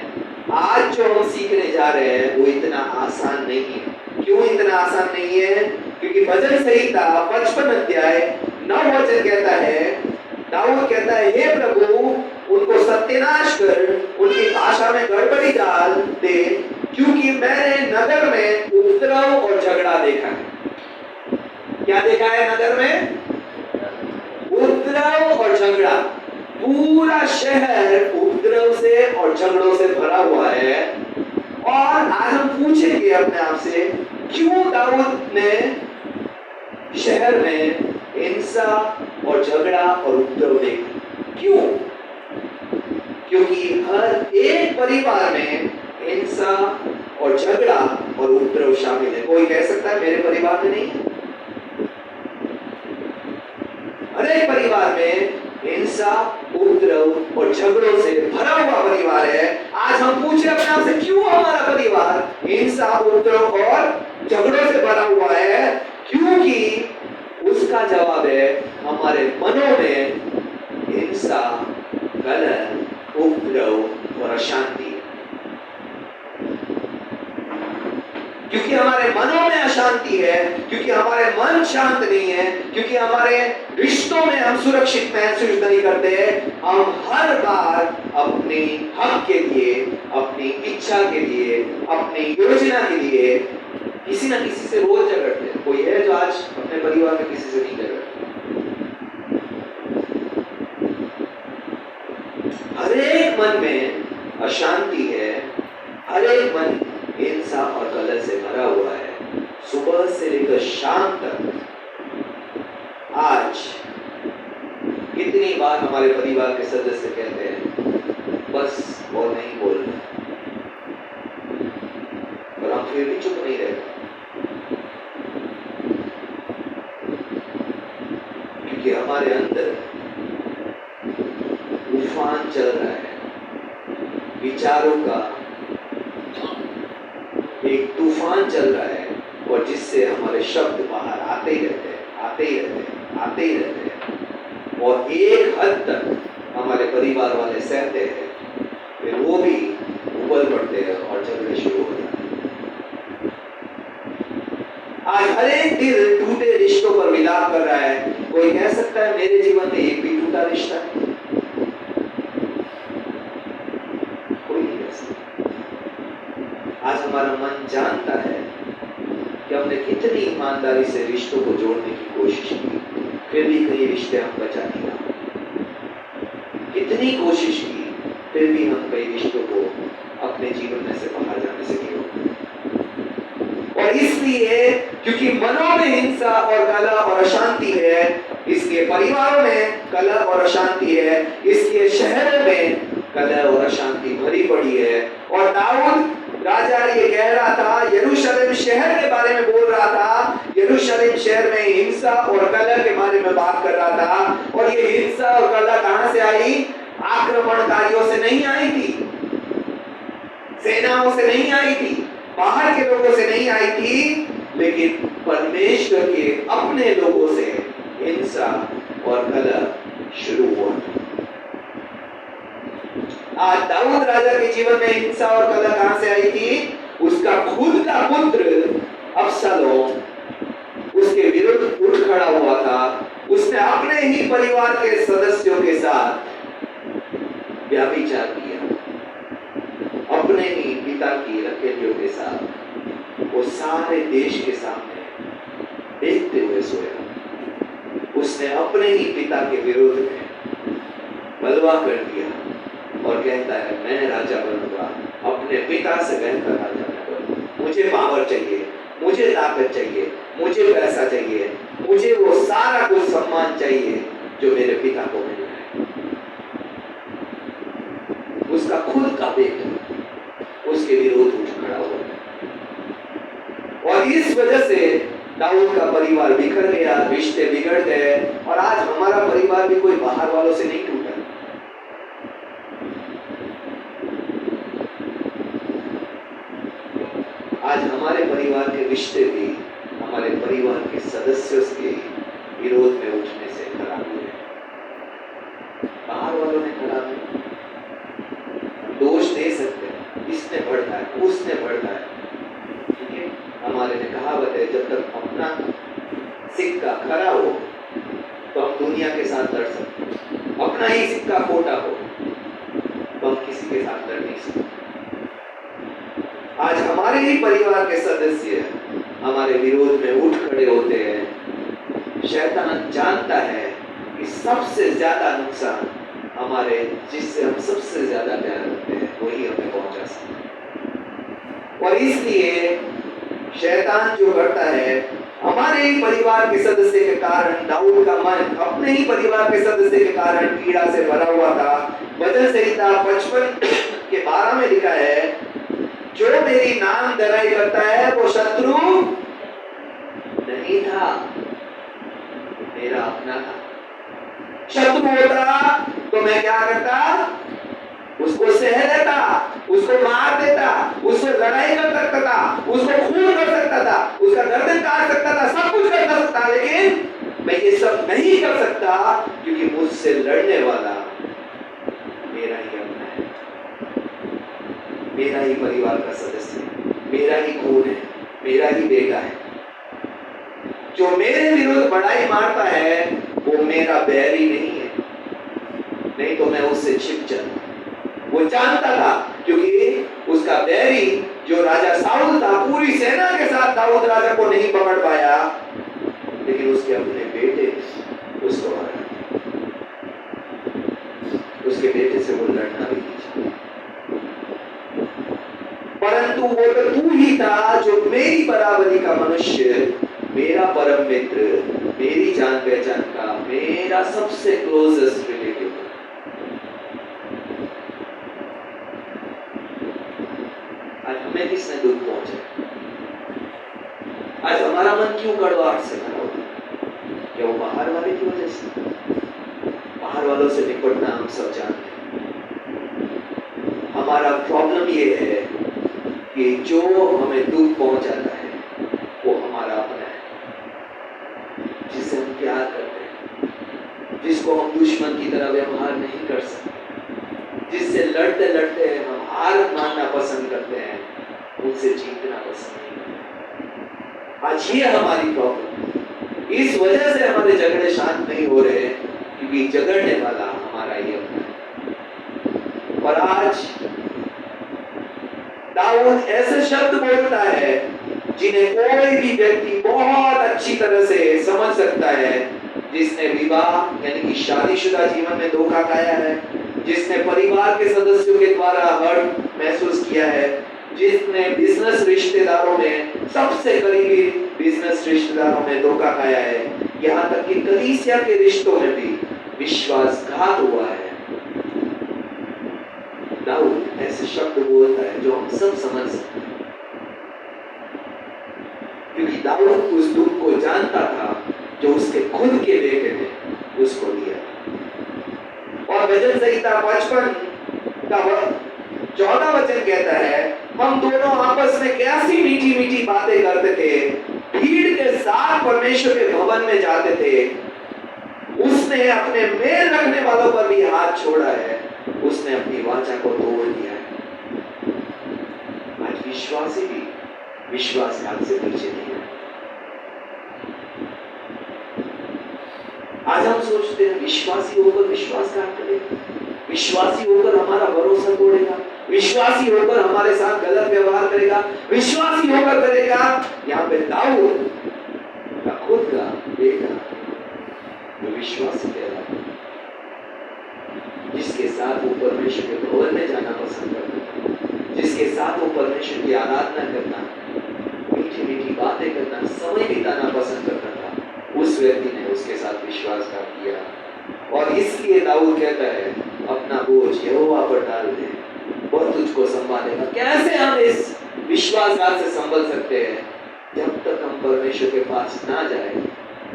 आज जो हम सीखने जा रहे हैं वो इतना आसान नहीं है। क्यों इतना आसान नहीं है? क्योंकि भजन संहिता 55 अध्याय 9 वचन कहता है, दाऊद कहता है, हे प्रभु उनको सत्यानाश कर, उनकी भाषा में गड़बड़ी डाल दे, क्योंकि मैंने नगर में उपद्रव और झगड़ा देखा है। क्या देखा है नगर में? उपद्रव और झगड़ा। पूरा शहर उपद्रव से और झगड़ों से भरा हुआ है। और आज हम पूछेंगे अपने आप से, क्यों दाऊद ने शहर में हिंसा और झगड़ा और उपद्रव देखा? क्यों? क्योंकि हर एक परिवार में हिंसा और झगड़ा और उपद्रव शामिल है। कोई कह सकता है मेरे परिवार में नहीं? हर एक परिवार में हिंसा, उपद्रव और झगड़ों से भरा हुआ परिवार है। आज हम पूछे अपने आप से, क्यों हमारा परिवार हिंसा, उपद्रव और झगड़ों से भरा हुआ है? क्योंकि उसका जवाब है हमारे मनों में हिंसा, कलह, उपद्रव और अशांति। क्योंकि हमारे मनों में अशांति है, क्योंकि हमारे मन शांत नहीं है, क्योंकि हमारे रिश्तों में हम सुरक्षित महसूस नहीं करते, हम हर बार अपने हक के लिए, अपनी इच्छा के लिए, अपनी योजना के लिए किसी ना किसी से रोज झगड़ते हैं। कोई है जो आज अपने परिवार में किसी से नहीं झगड़ता? हर एक मन में अशांति है, हर एक मन हिंसा और कलह से भरा हुआ है, सुबह से लेकर शाम तक। आज कितनी बार हमारे परिवार के सदस्य कहते हैं बस और नहीं बोलना, पर हम फिर भी चुप नहीं रहते, क्योंकि हमारे अंदर तूफान चल रहा है, विचारों का एक तूफान चल रहा है, और जिससे हमारे शब्द बाहर आते ही रहते हैं, आते ही रहते हैं, आते ही रहते हैं, और एक हद तक हमारे परिवार वाले सहते हैं, फिर वो भी उबल पड़ते हैं और झगड़े शुरू हो जाते हैं। आज हर एक दिल टूटे रिश्तों पर विलाप कर रहा है। कोई कह सकता है मेरे जीवन में एक भी टूटा रिश्ता है? आज हमारा मन जानता है कि हमने कितनी ईमानदारी से रिश्तों को जोड़ने की कोशिश की, फिर भी कई रिश्ते हम बचा नहीं रहा। कितनी कोशिश की, फिर भी हम कई रिश्तों को अपने जीवन में से बाहर जाने से नहीं रोकते। और इसलिए क्योंकि मनों में हिंसा और कलह और अशांति है, इसलिए परिवारों में कलह और अशांति है, इसलिए शहरों में कलह और अशांति भरी पड़ी है। और दाऊद राजा ये कह रहा था, यरूशलेम शहर के बारे में बोल रहा था, यरूशलेम शहर में हिंसा और कलह के बारे में बात कर रहा था। और ये हिंसा और कलह कहां से आई? आक्रमणकारियों से नहीं आई थी, सेनाओं से नहीं आई थी, बाहर के लोगों से नहीं आई थी, लेकिन परमेश्वर के अपने लोगों से हिंसा और कलह शुरू हुआ। आज दाऊद राजा के जीवन में हिंसा और कलह कहां से आई थी? उसका खुद का पुत्र अबशालोम उसके विरुद्ध उठ खड़ा हुआ था। उसने अपने ही परिवार के सदस्यों के साथ व्यभिचार किया, अपने ही पिता की रखेलियों के साथ। वो सारे देश के सामने देखते हुए सोया। उसने अपने ही पिता के विरोध में बलवा कर दिया और कहता है, मैं राजा बनूंगा, अपने पिता से बेहतर राजा मैं बनूंगा। मुझे पावर चाहिए, मुझे ताकत चाहिए, मुझे पैसा चाहिए, मुझे वो सारा कुछ सम्मान चाहिए जो मेरे पिता को मिल रहा है। उसका खुद का बेटा उसके विरोध उठ खड़ा हुआ है और इस वजह से दाऊद का परिवार बिखर गया, रिश्ते बिगड़ गए। और आज हमारा परिवार भी कोई बाहर वालों से नहीं टूटा। आज हमारे परिवार के रिश्ते भी हमारे परिवार के सदस्यों के विरोध में उठने से खराब हुए। बाहर वालों ने खराब किया, दोष दे सकते हैं, इसने बढ़ता है, उसने बढ़ता है, ठीक है। हमारे में कहावत है, जब तक अपना सिक्का खरा हो तो हम दुनिया के साथ लड़ सकते हैं, अपना ही सिक्का खोटा हो तो हम किसी के साथ लड़ नहीं सकते। आज हमारे ही परिवार के सदस्य हमारे विरोध में उठ खड़े होते हैं। शैतान जानता है कि सबसे ज्यादा नुकसान हमारे, जिससे हम सबसे ज्यादा प्यार करते हैं, वही हमें पहुंचा सकता है। और इसलिए शैतान जो करता है, हमारे ही परिवार के सदस्य के कारण दाऊद का मन अपने ही परिवार के सदस्य के कारण पीड़ा से भरा हुआ था। भजन संहिता 55 के 12 में लिखा है, जो मेरी नाम दराई करता है वो शत्रु नहीं था, मेरा अपना था। शत्रु होता तो मैं क्या करता? उसको सह लेता, उसको मार देता, उससे लड़ाई कर सकता था, उसको खून कर सकता था, उसका गर्दन काट सकता था, सब कुछ कर सकता था। लेकिन मैं ये सब नहीं कर सकता क्योंकि मुझसे लड़ने वाला मेरा ही अपना है, मेरा ही परिवार का सदस्य, मेरा ही खून है, मेरा ही बेटा है। जो मेरे विरुद्ध बड़ाई मारता है वो मेरा बैरी नहीं है, नहीं तो मैं उससे छिप जाता। वो जानता था, क्योंकि उसका बैरी जो राजा साउल था, पूरी सेना के साथ दाऊद राजा को नहीं पकड़ पाया, लेकिन उसके अपने बेटे उसको हराया। उसके बेटे से वो लड़ना भी नहीं चाहता। परंतु वो तो तू ही था जो मेरी बराबरी का मनुष्य, मेरा परम मित्र, मेरी जान पहचान का, मेरा सबसे क्लोजेस्ट रिलेटिव। आज हमें किसने दुख पहुंचा? आज हमारा मन क्यों कड़वाहट से भरा हुआ है? क्या वो बाहर वाले की वजह से? बाहर वालों से निपटना हम सब जानते हैं। हमारा प्रॉब्लम ये है कि जो हमें दुख पहुंचाता है वो हमारा अपना है, जिससे हम प्यार करते हैं, जिसको हम दुश्मन की तरह व्यवहार नहीं कर सकते, जिससे लड़ते लड़ते हम हार मानना पसंद करते हैं, उनसे जीतना पसंद नहीं करते। आज ये हमारी प्रॉब्लम है। इस वजह से हमारे झगड़े शांत नहीं हो रहे, क्योंकि झगड़ने वाला हमारा ही अपना है। और आज दाऊद ऐसे शब्द बोलता है जिन्हें कोई भी व्यक्ति बहुत अच्छी तरह से समझ सकता है, जिसने विवाह यानी कि शादीशुदा जीवन में धोखा खाया है, जिसने परिवार के सदस्यों के द्वारा हर्ट महसूस किया है, जिसने बिजनेस रिश्तेदारों में, सबसे करीबी बिजनेस रिश्तेदारों में धोखा खाया है, यहाँ तक कि कलीसिया के रिश्तों में भी विश्वासघात हुआ है। दाऊद ऐसे शब्द बोलता है जो हम सब समझ सकते हैं, क्योंकि दाऊद उस दुख को जानता था जो उसके खुद के बेटे ने उसको दिया। और भजन संहिता 55 का 14 वचन कहता है, हम दोनों आपस में कैसी मीठी मीठी बातें करते थे, भीड़ के साथ परमेश्वर के भवन में जाते थे, उसने अपने मेल रखने वालों पर भी हाथ छोड़ा है, उसने अपनी वाचा को तोड़ दिया है। आज विश्वासी भी विश्वासघात से पीछे नहीं है। आज हम सोचते हैं विश्वासी होकर विश्वासघात करेगा, विश्वासी होकर हमारा भरोसा तोड़ेगा, विश्वासी होकर हमारे साथ गलत व्यवहार करेगा, विश्वासी होकर करेगा। यहाँ पे दाऊद का खुद का बेटा वो विश्वासी कहलाता, जिसके साथ वो परमेश्वर के भवन में जाना पसंद करता, जिसके साथ वो परमेश्वर की आराधना करना, मीठी मीठी बातें करना, समय बिताना पसंद करता था, उस व्यक्ति ने उसके साथ विश्वासघात किया। और इसलिए दाऊद कहता है अपना बोझ यहोवा पर डाल दे, वह तुझको संभालेगा। कैसे हम इस विश्वासघात से संभल सकते हैं? जब तक हम परमेश्वर के पास ना जाए,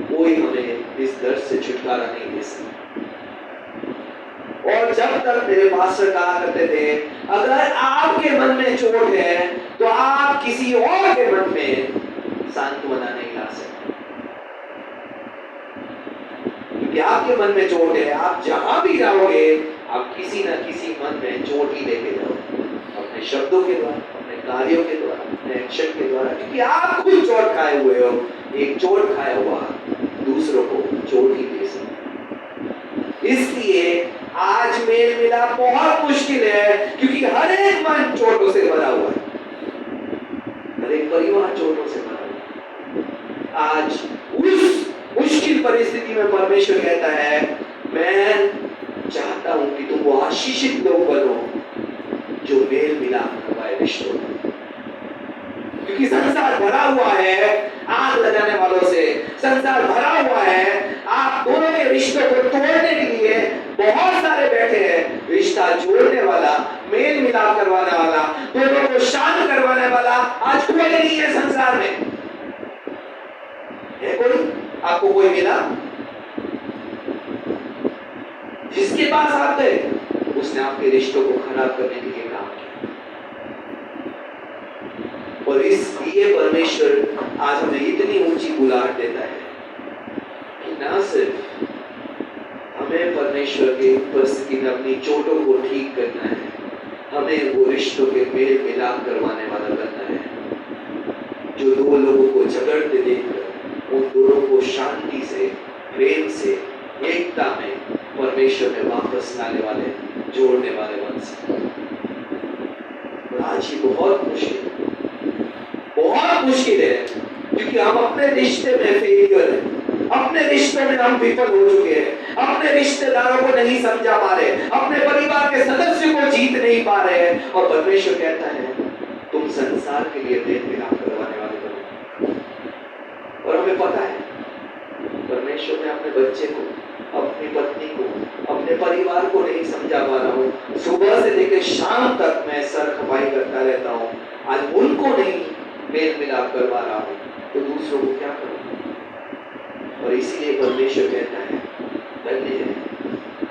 कोई हमें इस दर्द से छुटकारा नहीं दे सकता। और जब तक मेरे पास्टर कहा करते थे, अगर आपके मन में चोट है तो आप किसी और के मन में सांत्वना नहीं ला सकते, क्योंकि आपके मन में चोट है, आप जहां भी जाओगे आप किसी ना किसी मन में चोट ही लेके जाओगे, अपने शब्दों के द्वारा, अपने कार्यों के द्वारा, अपने एक्शन के द्वारा, क्योंकि आप खुद चोट खाए हुए हो। एक चोट खाया हुआ दूसरों को चोट ही दे सकता। इसलिए आज मेल मिलाप बहुत मुश्किल है, क्योंकि हर एक मन चोटों से भरा हुआ है, हर एक परिवार चोटों से भरा हुआ है। आज उस मुश्किल परिस्थिति में परमेश्वर कहता है, मैं चाहता हूं कि तुम वो आशीषित लोग बनो जो मेल मिलाप करवाए रिश्तों में, क्योंकि संसार भरा हुआ है आग लगाने वालों से, संसार भरा हुआ है आप दोनों के रिश्तों को तोड़ने के लिए बहुत सारे बैठे हैं। रिश्ता जोड़ने वाला, मेल मिलाप करवाने वाला, दोनों को शांत करवाने वाला आज कोई नहीं है संसार में। है कोई? आपको कोई मिला? जिसके पास आप गए उसने आपके रिश्तों को खराब करने के लिए काम किया। और इसलिए परमेश्वर आज हमें इतनी ऊंची बुलाहट देता है कि ना सिर्फ हमें परमेश्वर की उपस्थिति में अपनी चोटों को ठीक करना है, हमें वो रिश्तों के मेल मिलाप करवाने वाला बनना है, जो दो लोगों को झगड़ते देखकर उन दोनों को शांति से, प्रेम से, एकता में परमेश्वर में वापस लाने वाले, जोड़ने वाले बन सकते। आज ये बहुत मुश्किल है, क्योंकि हम अपने रिश्ते में फेलियर हैं, अपने रिश्ते में हम विफल हो चुके हैं, अपने रिश्तेदारों को नहीं समझा पा रहे, अपने परिवार के सदस्यों को जीत नहीं पा रहे हैं। और परमेश्वर कहता है तुम संसार के लिए मेल मिलाप करवाने वाले बनो। और हमें पता है परमेश्वर ने अपने बच्चे को, अपनी पत्नी को, अपने परिवार को नहीं समझा पा रहा हूँ, सुबह से लेकर शाम तक मैं सर खपाई करता रहता हूँ, आज उनको नहीं मेल मिलाप करवा रहा हूँ, तो दूसरों को क्या करूँ? और इसीलिए परमेश्वर कहता है धन्य है,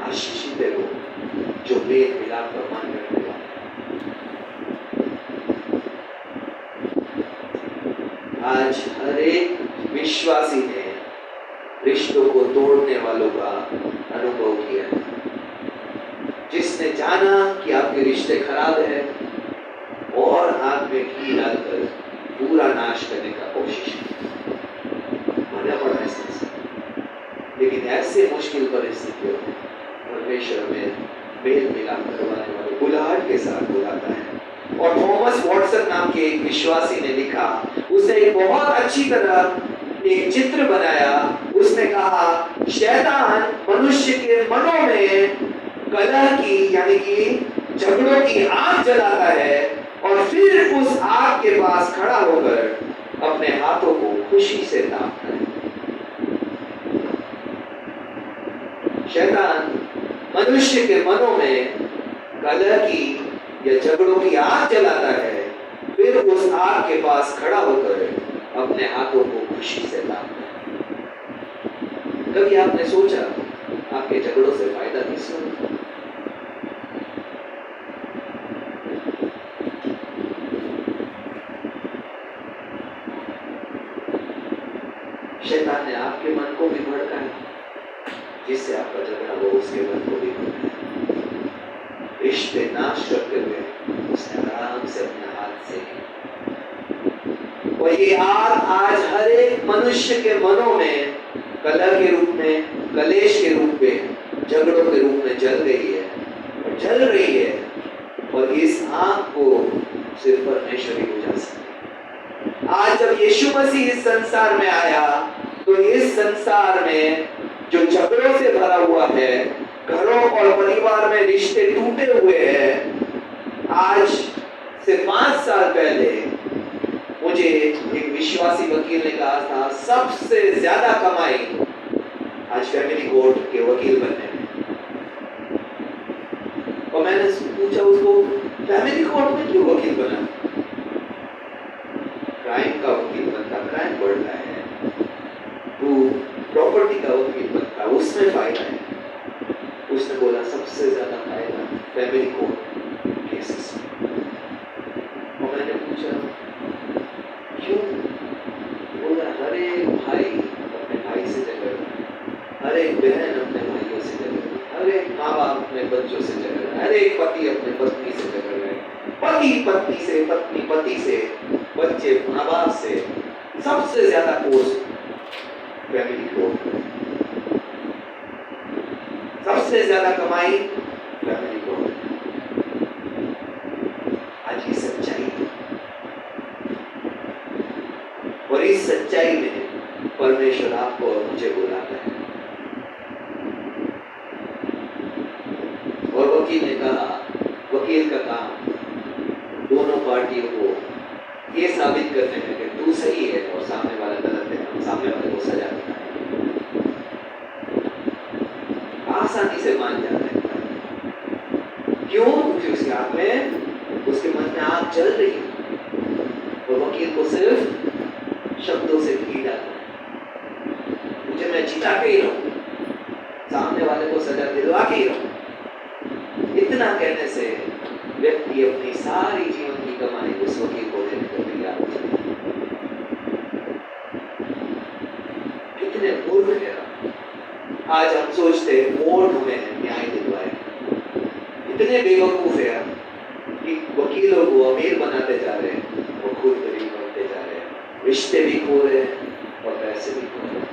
आशीषित है वो जो मेल मिलाप करवाने करने वाला। आज हर एक विश्वासी ने रिश्तों को तोड़ने वालों का अनुभव किया है, जिसने जाना कि आपके रिश्ते खराब है और आग में घी डालकर पूरा नाश करने का कोशिश माना पड़ा है संसार। लेकिन ऐसे मुश्किल परिस्थितियों में परमेश्वर में मेल मिलाप करवाने वाले बुलाहट के साथ बुलाता है। और थॉमस वॉटसन नाम के एक विश्वासी ने लिखा, उसने एक बहुत अच्छी तरह एक चित्र बनाया। उसने कहा शैतान मनुष्य के मनों में कलह की यानी कि झगड़ों की आग जलाता है और फिर उस आग के पास खड़ा होकर अपने हाथों को खुशी से तापता है। शैतान मनुष्य के मनों में कलह की या झगड़ों की आग जलाता है, फिर उस आग के पास खड़ा होकर अपने हाथों को खुशी से तापता है। कभी आपने सोचा आपके झगड़ों से फायदा किसको होता है? शैतान ने आपके मन को भी भड़काया, जिससे आपका झगड़ा वो उसके मन को भी भड़काया। रिश्ते नाश करते हुए उसने आराम से अपने हाथ से, और ये आग आज हर एक मनुष्य के मनों में कलह के रूप में, कलेश के रूप में, झगड़ों के रूप में जल रही है और जल रही है। और इस आग को सिर्फ परमेश्वर ही बुझा सकता है। आज जब यीशु मसीह इस संसार में आया तो इस संसार में जो झगड़ों से भरा हुआ है, घरों और परिवार में रिश्ते टूटे हुए हैं। आज से 5 साल पहले मुझे एक विश्वासी वकील ने कहा था, सबसे ज्यादा कमाई आज फैमिली कोर्ट के वकील बनने में। और मैंने पूछा उसको, फैमिली कोर्ट में क्यों वकील बना? क्राइम का वकील बनता, क्राइम बढ़ रहा है। तू प्रॉपर्टी का वकील बनता, उसमें फायदा है। उसने बोला सबसे ज्यादा फायदा फैमिली कोर्ट केसेस में। और मैंने पूछा क्यों? बोला हर एक भाई अपने भाई से झगड़ रहा है, हर एक बहन अपने भाइयों से झगड़ रही है, हर एक माँ बाप अपने बच्चों से झगड़ रहा है, हर एक पति अपने पत्नी से झगड़ रहा है, पति पत्नी से, पत्नी पति से, बच्चे माँ बाप से। सबसे ज्यादा कोर्स फैमिली कोर्ट, सबसे ज्यादा कमाई फैमिली कोर्ट। आज ये सच्चाई है, और इस सच्चाई में परमेश्वर आपको और मुझे बुलाता है। और वकील ने कहा, वकील का काम दोनों पार्टियों को ये साबित करने में कि तू सही है और सामने वाला गलत है, हम सामने वाले को सजा देना है। आसानी से मान जाता है। क्यों? क्योंकि उसके आग में, उसके मन में आग जल रही है, और वकील को सिर्फ शब्दों से घी डालना है। मुझे मैं जिता के ही रहूं, सामने वाले को सजा दिलवा के ही रहूं। इतना कहने से व्यक्ति अपनी सारी जीवन की कमाई उस वकील को देने को तैयार हो जाए। कितने मूर्ख है। आज हम सोचते हैं कोर्ट हमें न्याय दिलवाए। इतने बेवकूफ है कि वकीलों को अमीर बनाते जा रहे हैं और खुद गरीब बनते जा रहे हैं, रिश्ते भी खो रहे हैं और पैसे भी खो रहे हैं।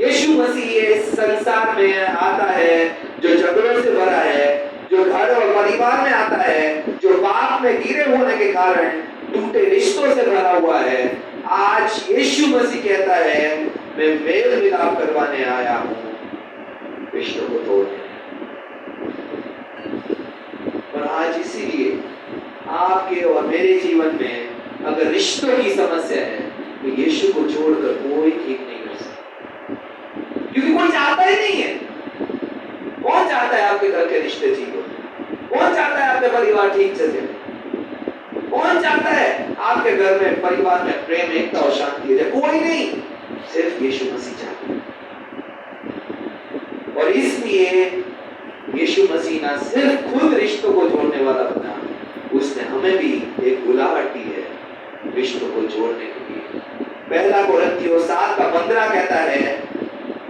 यीशु मसीह इस संसार में आता है जो झगड़ों से भरा है, जो घर और परिवार में आता है, जो पाप में गिरे होने के कारण टूटे रिश्तों से भरा हुआ है। आज यीशु मसीह कहता है मैं मेल मिलाप करवाने आया हूं, रिश्तों को तोड़ने। और आज इसीलिए आपके और मेरे जीवन में अगर रिश्तों की समस्या है तो यीशु को छोड़कर कोई ठीक नहीं कर सकता, क्योंकि कोई चाहता ही नहीं है। कौन चाहता है आपके घर के रिश्ते ठीक हो? कौन चाहता है आपके परिवार ठीक चले? कौन चाहता है आपके घर में, परिवार में प्रेम, एकता और शांति हो जाए? कोई नहीं, सिर्फ यीशु मसीह चाहता है। और इसलिए यीशु मसीह ना सिर्फ खुद रिश्तों को जोड़ने वाला बना, उसने हमें भी एक बुलाहट दी है रिश्तों को जोड़ने के लिए। पहला कोरिन्थियों 7:15 कहता है,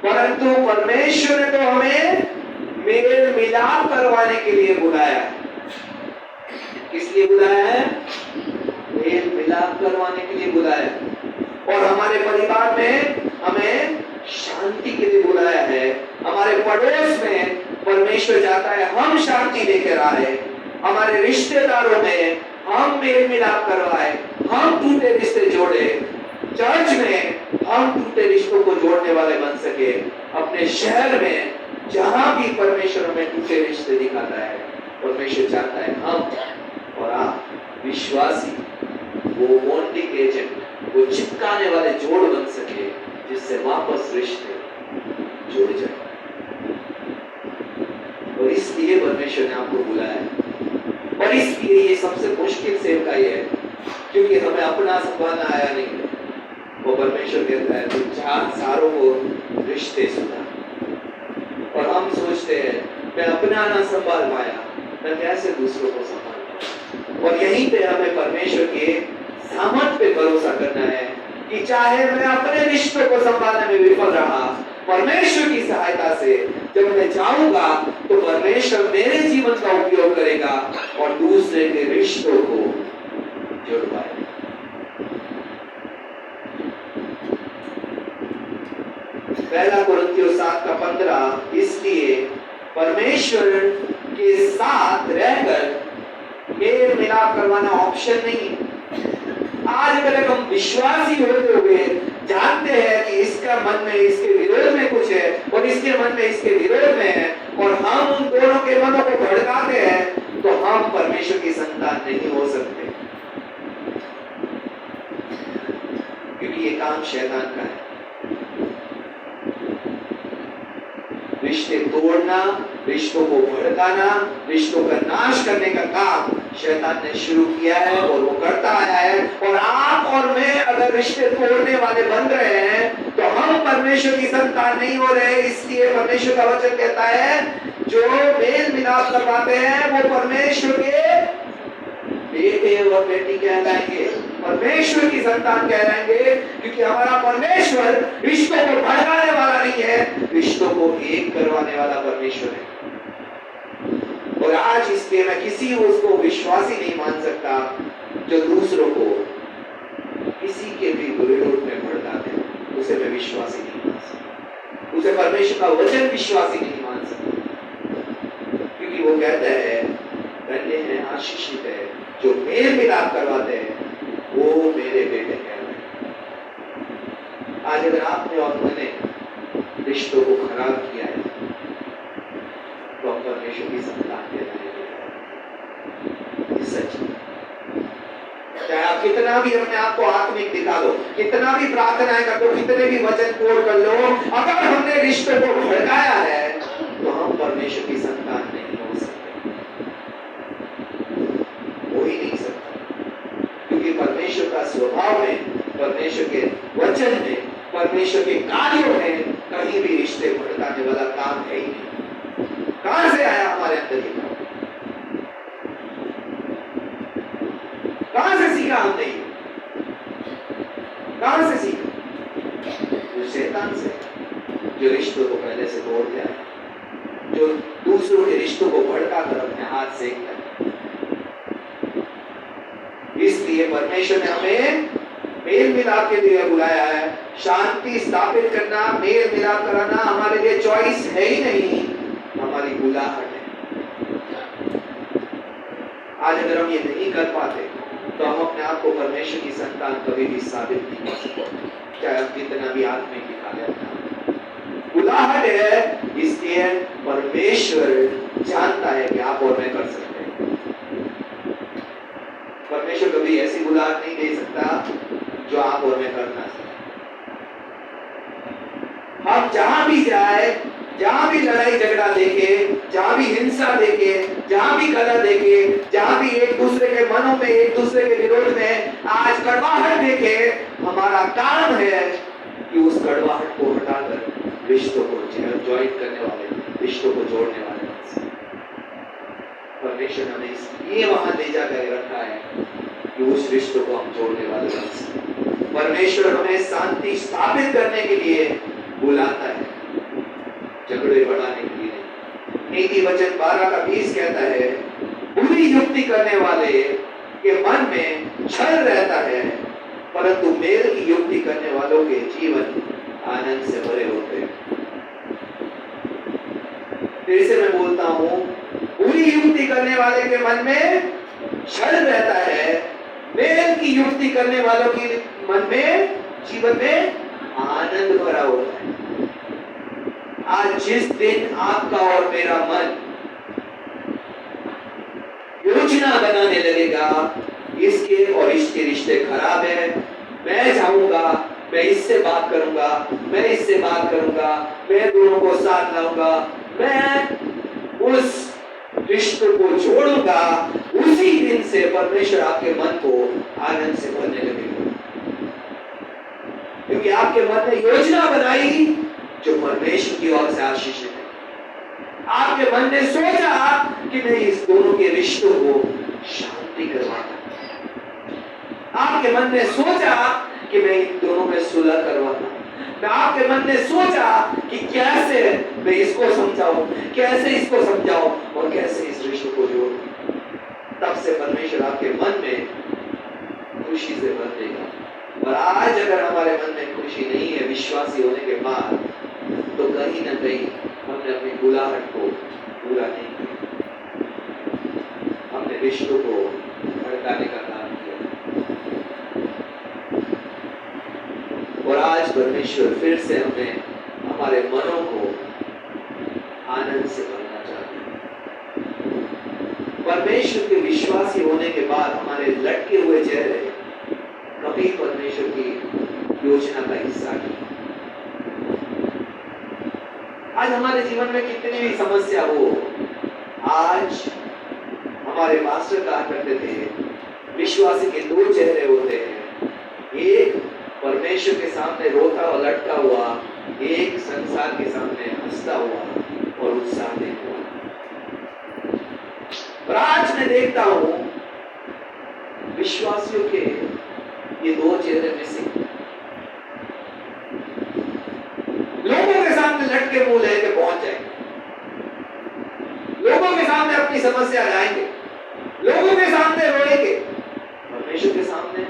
परंतु परमेश्वर ने तो हमें मेल मिलाप करवाने के लिए बुलाया है। किस लिए बुलाया है? मेल मिलाप करवाने के लिए बुलाया है। और हमारे परिवार में हमें शांति के लिए बुलाया है। हमारे पड़ोस में परमेश्वर चाहता है हम शांति लेकर आए। हमारे रिश्तेदारों में हम मेल मिलाप करवाए, हम टूटे रिश्ते जोड़े। चर्च में हम टूटे रिश्तों को जोड़ने वाले बन सके। अपने शहर में जहां भी परमेश्वर हमें टूटे रिश्ते दिखाता है, परमेश्वर चाहता है हम और आप विश्वासी वो बॉन्डिंग एजेंट, वो चिपकाने वाले जोड़ बन सके, जिससे वापस रिश्ते जुड़ जाए। और इसलिए परमेश्वर ने आपको बुलाया है। और इसलिए ये सबसे मुश्किल सेवकाई है, क्योंकि हमें अपना संभालना आया नहीं है। वो परमेश्वर कहता है तुम 4 सारों को रिश्ते सुना। और हम सोचते हैं मैं अपना ना संभाल पाया, मैं कैसे दूसरों को संभाल पाया। और यहीं पे हमें परमेश्वर के सामर्थ पे भरोसा करना है कि चाहे मैं अपने रिश्तों को संभालने में विफल रहा, परमेश्वर की सहायता से जब मैं जाऊंगा तो परमेश्वर मेरे जीवन का उपयोग करेगा और दूसरे के रिश्तों को जोड़ पाएगा। पहला कुरिन्थियों 7:15, इसलिए परमेश्वर के साथ रहकर मेल मिलाप करवाना ऑप्शन नहीं है। आज अगर हम विश्वासी होते हुए जानते हैं कि इसका मन में इसके विरोध में कुछ है और इसके मन में इसके विरोध में है और हम उन दोनों के मनों को भड़काते हैं तो हम परमेश्वर की संतान नहीं हो सकते, क्योंकि ये काम शैतान का है। रिश्ते तोड़ना, रिश्तों को भड़काना, रिश्तों का नाश करने का काम शैतान ने शुरू किया है और वो करता आया है। और आप और मैं अगर रिश्ते तोड़ने वाले बन रहे हैं तो हम परमेश्वर की संतान नहीं हो रहे। इसलिए परमेश्वर का वचन कहता है जो मेल मिलाप करवाते हैं वो परमेश्वर के बेटे और बेटी कहलाएंगे, परमेश्वर की संतान कहलाएंगे, क्योंकि हमारा परमेश्वर रिश्तों को भड़काने वाला नहीं है, रिश्तों को एक करवाने वाला परमेश्वर है। और आज इसलिए मैं किसी उसको विश्वासी नहीं मान सकता जो दूसरों को किसी के भी विरोध में भड़का दे, उसे मैं विश्वासी नहीं मान सकता, उसे परमेश्वर का वचन विश्वासी नहीं मान सकता, क्योंकि वो कहता है धन्य है, आशीषित है जो मेल मिलाप करवाते हैं वो मेरे बेटे कहलाए। आज अगर आपने और मैंने रिश्तों को खराब किया है तो हम परमेश्वर की संतान कहलाएंगे। सच है। चाहे आप कितना भी अपने आप को आत्मिक दिखा दो, कितना भी प्रार्थनाएं कर दो, कितने भी वचन कोड कर लो, अगर हमने रिश्तों को भड़काया है तो हम परमेश्वर की संतान नहीं हो सकते, हो ही नहीं सकता। क्योंकि परमेश्वर का स्वभाव में, परमेश्वर के वचन में, परमेश्वर के कार्यों में कहीं भी रिश्ते भड़काने वाला काम है ही नहीं। कहां से आया हमारे अंदर ये काम? कहां से सीखा हमने? कहां से सीखा? जो शैतान से, जो रिश्तों को पहले से तोड़ दिया है, जो दूसरों के रिश्तों को भड़का कर अपने हाथ सेकता है। इसलिए परमेश्वर ने हमें मेल मिलाप के लिए बुलाया है। शांति स्थापित करना, मेल मिलाप कराना हमारे लिए चॉइस है ही नहीं, हमारी बुलाहट है। आज अगर हम ये नहीं कर पाते तो हम अपने आप को परमेश्वर की संतान कभी भी साबित नहीं कर सकते, चाहे हम कितना भी आत्मिक दिखा लें। बुलाहट है, इसलिए परमेश्वर जानता है कि आप और मैं कर सकते हैं। परमेश्वर कभी ऐसी बुलाहट नहीं दे सकता जो आप और मैं करना सकते। हम जहां भी जाए, जहां भी लड़ाई झगड़ा देखे, जहां भी हिंसा देखे, जहां भी कलह देखे, जहां भी एक दूसरे के मनों में, एक दूसरे के विरोध में आज कड़वाहट देखे, हमारा काम है कि उस कड़वाहट को हटाकर रिश्तों को ज्वाइन करने वाले, रिश्तों को जोड़ने वाले बन सके। परमेश्वर हमें इसलिए वहां ले जाकर रखा है कि उस रिश्तों को हम जोड़ने वाले बन सके। परमेश्वर हमें शांति स्थापित करने के लिए बुलाता है, झगड़े बढ़ाने के लिए नहीं। नीति वचन 12:20 कहता है बुरी युक्ति करने वाले के मन में छल रहता है, परंतु मेल की युक्ति करने वालों के जीवन आनंद से भरे होते हैं। फिर से मैं बोलता हूं, बुरी युक्ति करने वाले के मन में छल रहता है, मेल की युक्ति करने वालों के मन में, जीवन में आनंद भरा होता है। आज जिस दिन आपका और मेरा मन योजना बनाने लगेगा, इसके और इसके रिश्ते खराब है, मैं जाऊंगा, मैं इससे बात करूंगा, मैं इससे बात करूंगा, मैं दोनों को साथ लाऊंगा, मैं उस रिश्तों को जोड़ूंगा, उसी दिन से परमेश्वर आपके मन को आनंद से भरने लगेगा। क्योंकि आपके मन ने योजना बनाई जो परमेश्वर की ओर से आशीषित है। आपके मन ने सोचा कि मैं इस दोनों के रिश्तों को शांति करवाता, आपके मन ने सोचा कि मैं इन दोनों में सुलह करवाता, मैं आपके मन ने सोचा कि कैसे मैं इसको समझाऊं, कैसे इसको समझाऊं और कैसे इस रिश्ते को जोड़ूं। तब से परमेश्वर आपके मन में खुशी से भर देगा। और आज अगर हमारे मन में खुशी नहीं है विश्वासी होने के बाद, तो कहीं ना कहीं हमने अपनी बुलाहट को पूरा नहीं किया, हमने रिश्तों को भड़काने का काम किया। और आज परमेश्वर फिर से हमें हमारे मनों को आनंद से भरना चाहते हैं। परमेश्वर के विश्वासी होने के बाद हमारे लटके हुए चेहरे कभी परमेश्वर की योजना का हिस्सा नहीं। आज हमारे जीवन में कितनी भी समस्या हो, आज हमारे मास्टर कहा करते थे विश्वासी के दो चेहरे होते हैं, एक परमेश्वर के सामने रोता और लटका हुआ, एक संसार के सामने हंसता हुआ और उत्साहित हुआ। और आज मैं देखता हूं विश्वासियों के ये दो चेहरे में से लोगों के सामने लटके मुंह लेके पहुंच जाएंगे, लोगों के सामने अपनी समस्या लाएंगे, लोगों के सामने रोएंगे, परमेश्वर के सामने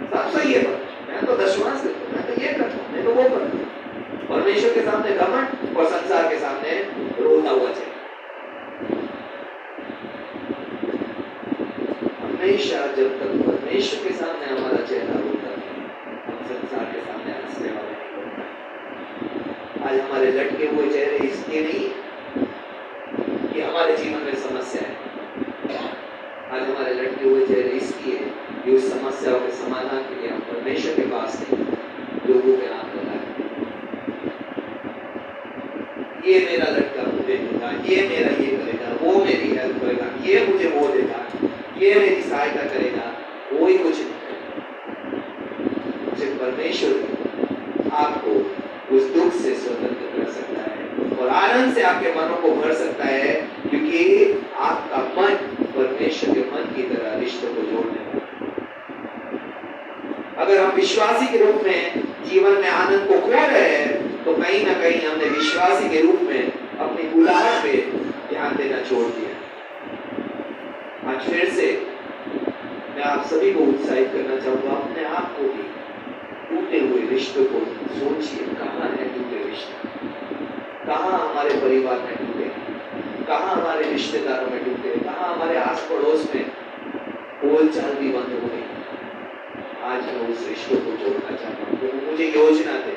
सब सही है, मैं तो दशवांश देता हूं, मैं तो ये करता हूं, मैं तो वो करता हूं। परमेश्वर के सामने घमंड और संसार के सामने रोता हुआ चेहरा। हमेशा जब तक परमेश्वर के सामने हमारा चेहरा रोता है, हम संसार के सामने हंसने वाले नहीं होते। आज हमारे लटके हुए चेहरे इसलिए नहीं कि हमारे जीवन में समस्या है, आज हमारे लटके हुए चेहरे इसलिए कि उस समस्याओं के समाधान के लिए हम परमेश्वर के पास नहीं, लोगों के हाथ लगाए। ये मेरा लड़का मुझे देगा, ये मेरा ये करेगा, वो मेरी हेल्प करेगा, ये मुझे वो देगा, ये मेरी सहायता करेगा, वो ही कुछ नहीं करेगा। सिर्फ परमेश्वर आपको उस दुख से स्वतंत्र कर सकता है और आनंद से आपके मनों को भर सकता है, क्योंकि आपका मन परमेश्वर के मन की तरह रिश्तों को जोड़ने वाला। अगर हम विश्वासी के रूप में जीवन में आनंद को खो रहे हैं, तो कहीं ना कहीं हमने विश्वासी के रूप में अपनी बुलाहट पे ध्यान देना छोड़ दिया। आज फिर से मैं आप सभी को उत्साहित करना चाहूंगा, अपने आप को भी टूटे हुए रिश्तों को सोचिए, कहाँ है टूटे रिश्ते, कहाँ हमारे परिवार में टूटे, कहाँ हमारे रिश्तेदारों में टूटे, कहाँ हमारे आस पड़ोस में बोलचाल भी बंद हो गई। आज मैं उस रिश्तों को जोड़ना चाहता हूँ। प्रभु मुझे योजना दे,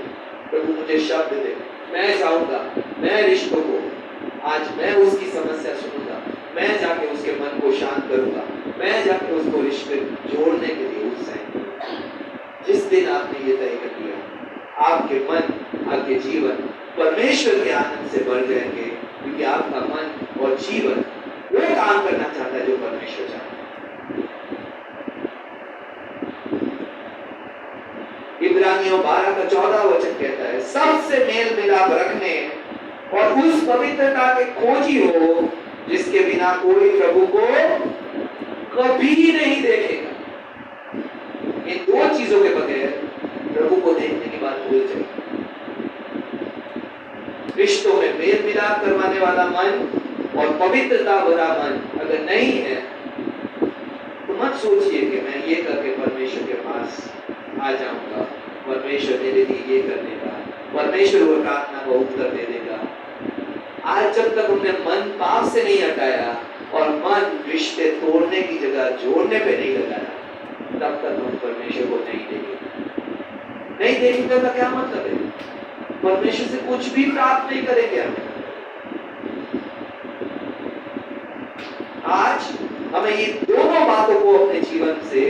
प्रभु मुझे शब्द दे, मैं जाऊंगा, मैं रिश्तों को, आज मैं उसकी समस्या सुनूंगा, मैं जाके उसके मन को शांत करूंगा, मैं जाके उसको रिश्ते जोड़ने के लिए उत्साहित करूंगा। जिस दिन आपने ये तय कर लिया, आपके मन, आपके जीवन परमेश्वर के आनंद से भर जाएंगे, क्योंकि आपका मन और जीवन वो काम करना चाहता है जो परमेश्वर चाहता है। इब्रानियों 12 का 14 वचन कहता है, सबसे मेल मिलाप रखने और उस पवित्रता के खोजी हो जिसके बिना कोई प्रभु को कभी नहीं देखेगा। इन दो चीजों के बगैर प्रभु को देखने की बात भूल जाए। रिश्तों में मेल मिलाप करवाने वाला मन और पवित्रता भरा मन अगर नहीं है, तो मत सोचिए कि मैं ये करके परमेश्वर के पास आ जाऊंगा, परमेश्वर मेरे लिए ये कर देगा, परमेश्वर वो प्रार्थना को उत्तर दे देगा। आज जब तक हमने मन पाप से नहीं हटाया और मन रिश्ते तोड़ने की जगह जोड़ने पे नहीं लगाया, तब तक हम परमेश्वर को नहीं देखेंगे। नहीं देखेंगे तो क्या मतलब है? परमेश्वर से कुछ भी प्राप्त नहीं करेंगे हम। आज हमें ये दोनों बातों को अपने जीवन से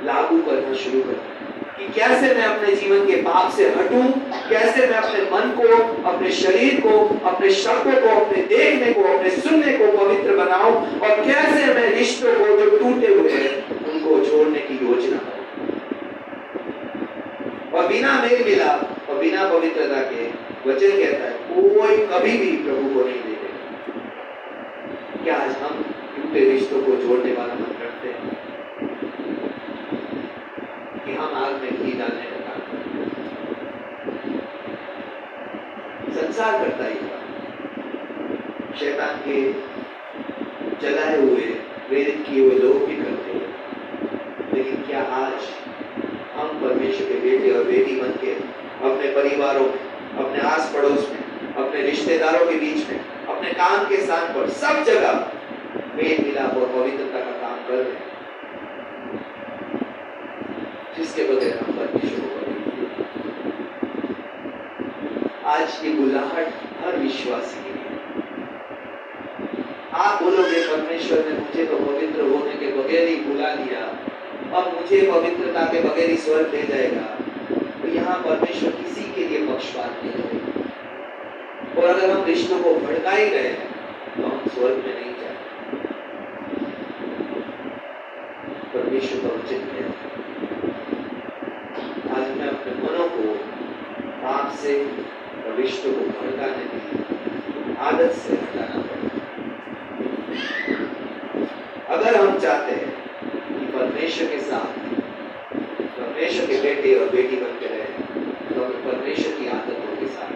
लागू करना शुरू करना है कि कैसे मैं अपने जीवन के पाप से हटूं, कैसे मैं अपने मन को, अपने शरीर को, अपने शब्दों को, अपने देखने को, अपने सुनने को पवित्र बनाऊं और कैसे मैं रिश्तों को जो टूटे हुए हैं उनको जोड़ने की योजना करूं। और बिना मेल मिलाप और बिना पवित्रता के वचन कहता है कोई कभी भी प्रभु को नहीं देखेगा। क्या आज हम टूटे रिश्तों को जोड़ने वाला मन रखते हैं? हम आग में घी डालने का काम करते हैं। संसार करता ही था, शैतान के चलाए हुए प्रेरित किए हुए लोग भी करते हैं। लेकिन क्या आज हम परमेश्वर के बेटे और बेटी बन के अपने परिवारों में, अपने आस पड़ोस में, अपने रिश्तेदारों के बीच में, अपने काम के स्थान पर, सब जगह मेल मिलाप और पवित्रता का काम कर रहे हैं, जिसके बगैर हम परमेश्वर को कभी नहीं देख पाते। आज की बुलाहट हर विश्वासी के लिए। आप बोलोगे परमेश्वर ने मुझे तो पवित्र होने के बगैर ही बुला लिया, अब मुझे पवित्रता के बगैर ही स्वर्ग ले जाएगा, तो यहाँ परमेश्वर किसी के लिए पक्षपात नहीं करेगा। और अगर हम रिश्तों को भड़का ही रहे हैं तो हम स्वर्ग में नहीं जाएंगे। परमेश्वर का वचन है, आज मैं अपने मनों को पाप से और रिश्तों को भड़काने की आदत से हटाना पड़ेगा। अगर हम चाहते हैं कि परमेश्वर के साथ परमेश्वर के बेटे और बेटी बन के रहे, तो हमें परमेश्वर की आदतों के साथ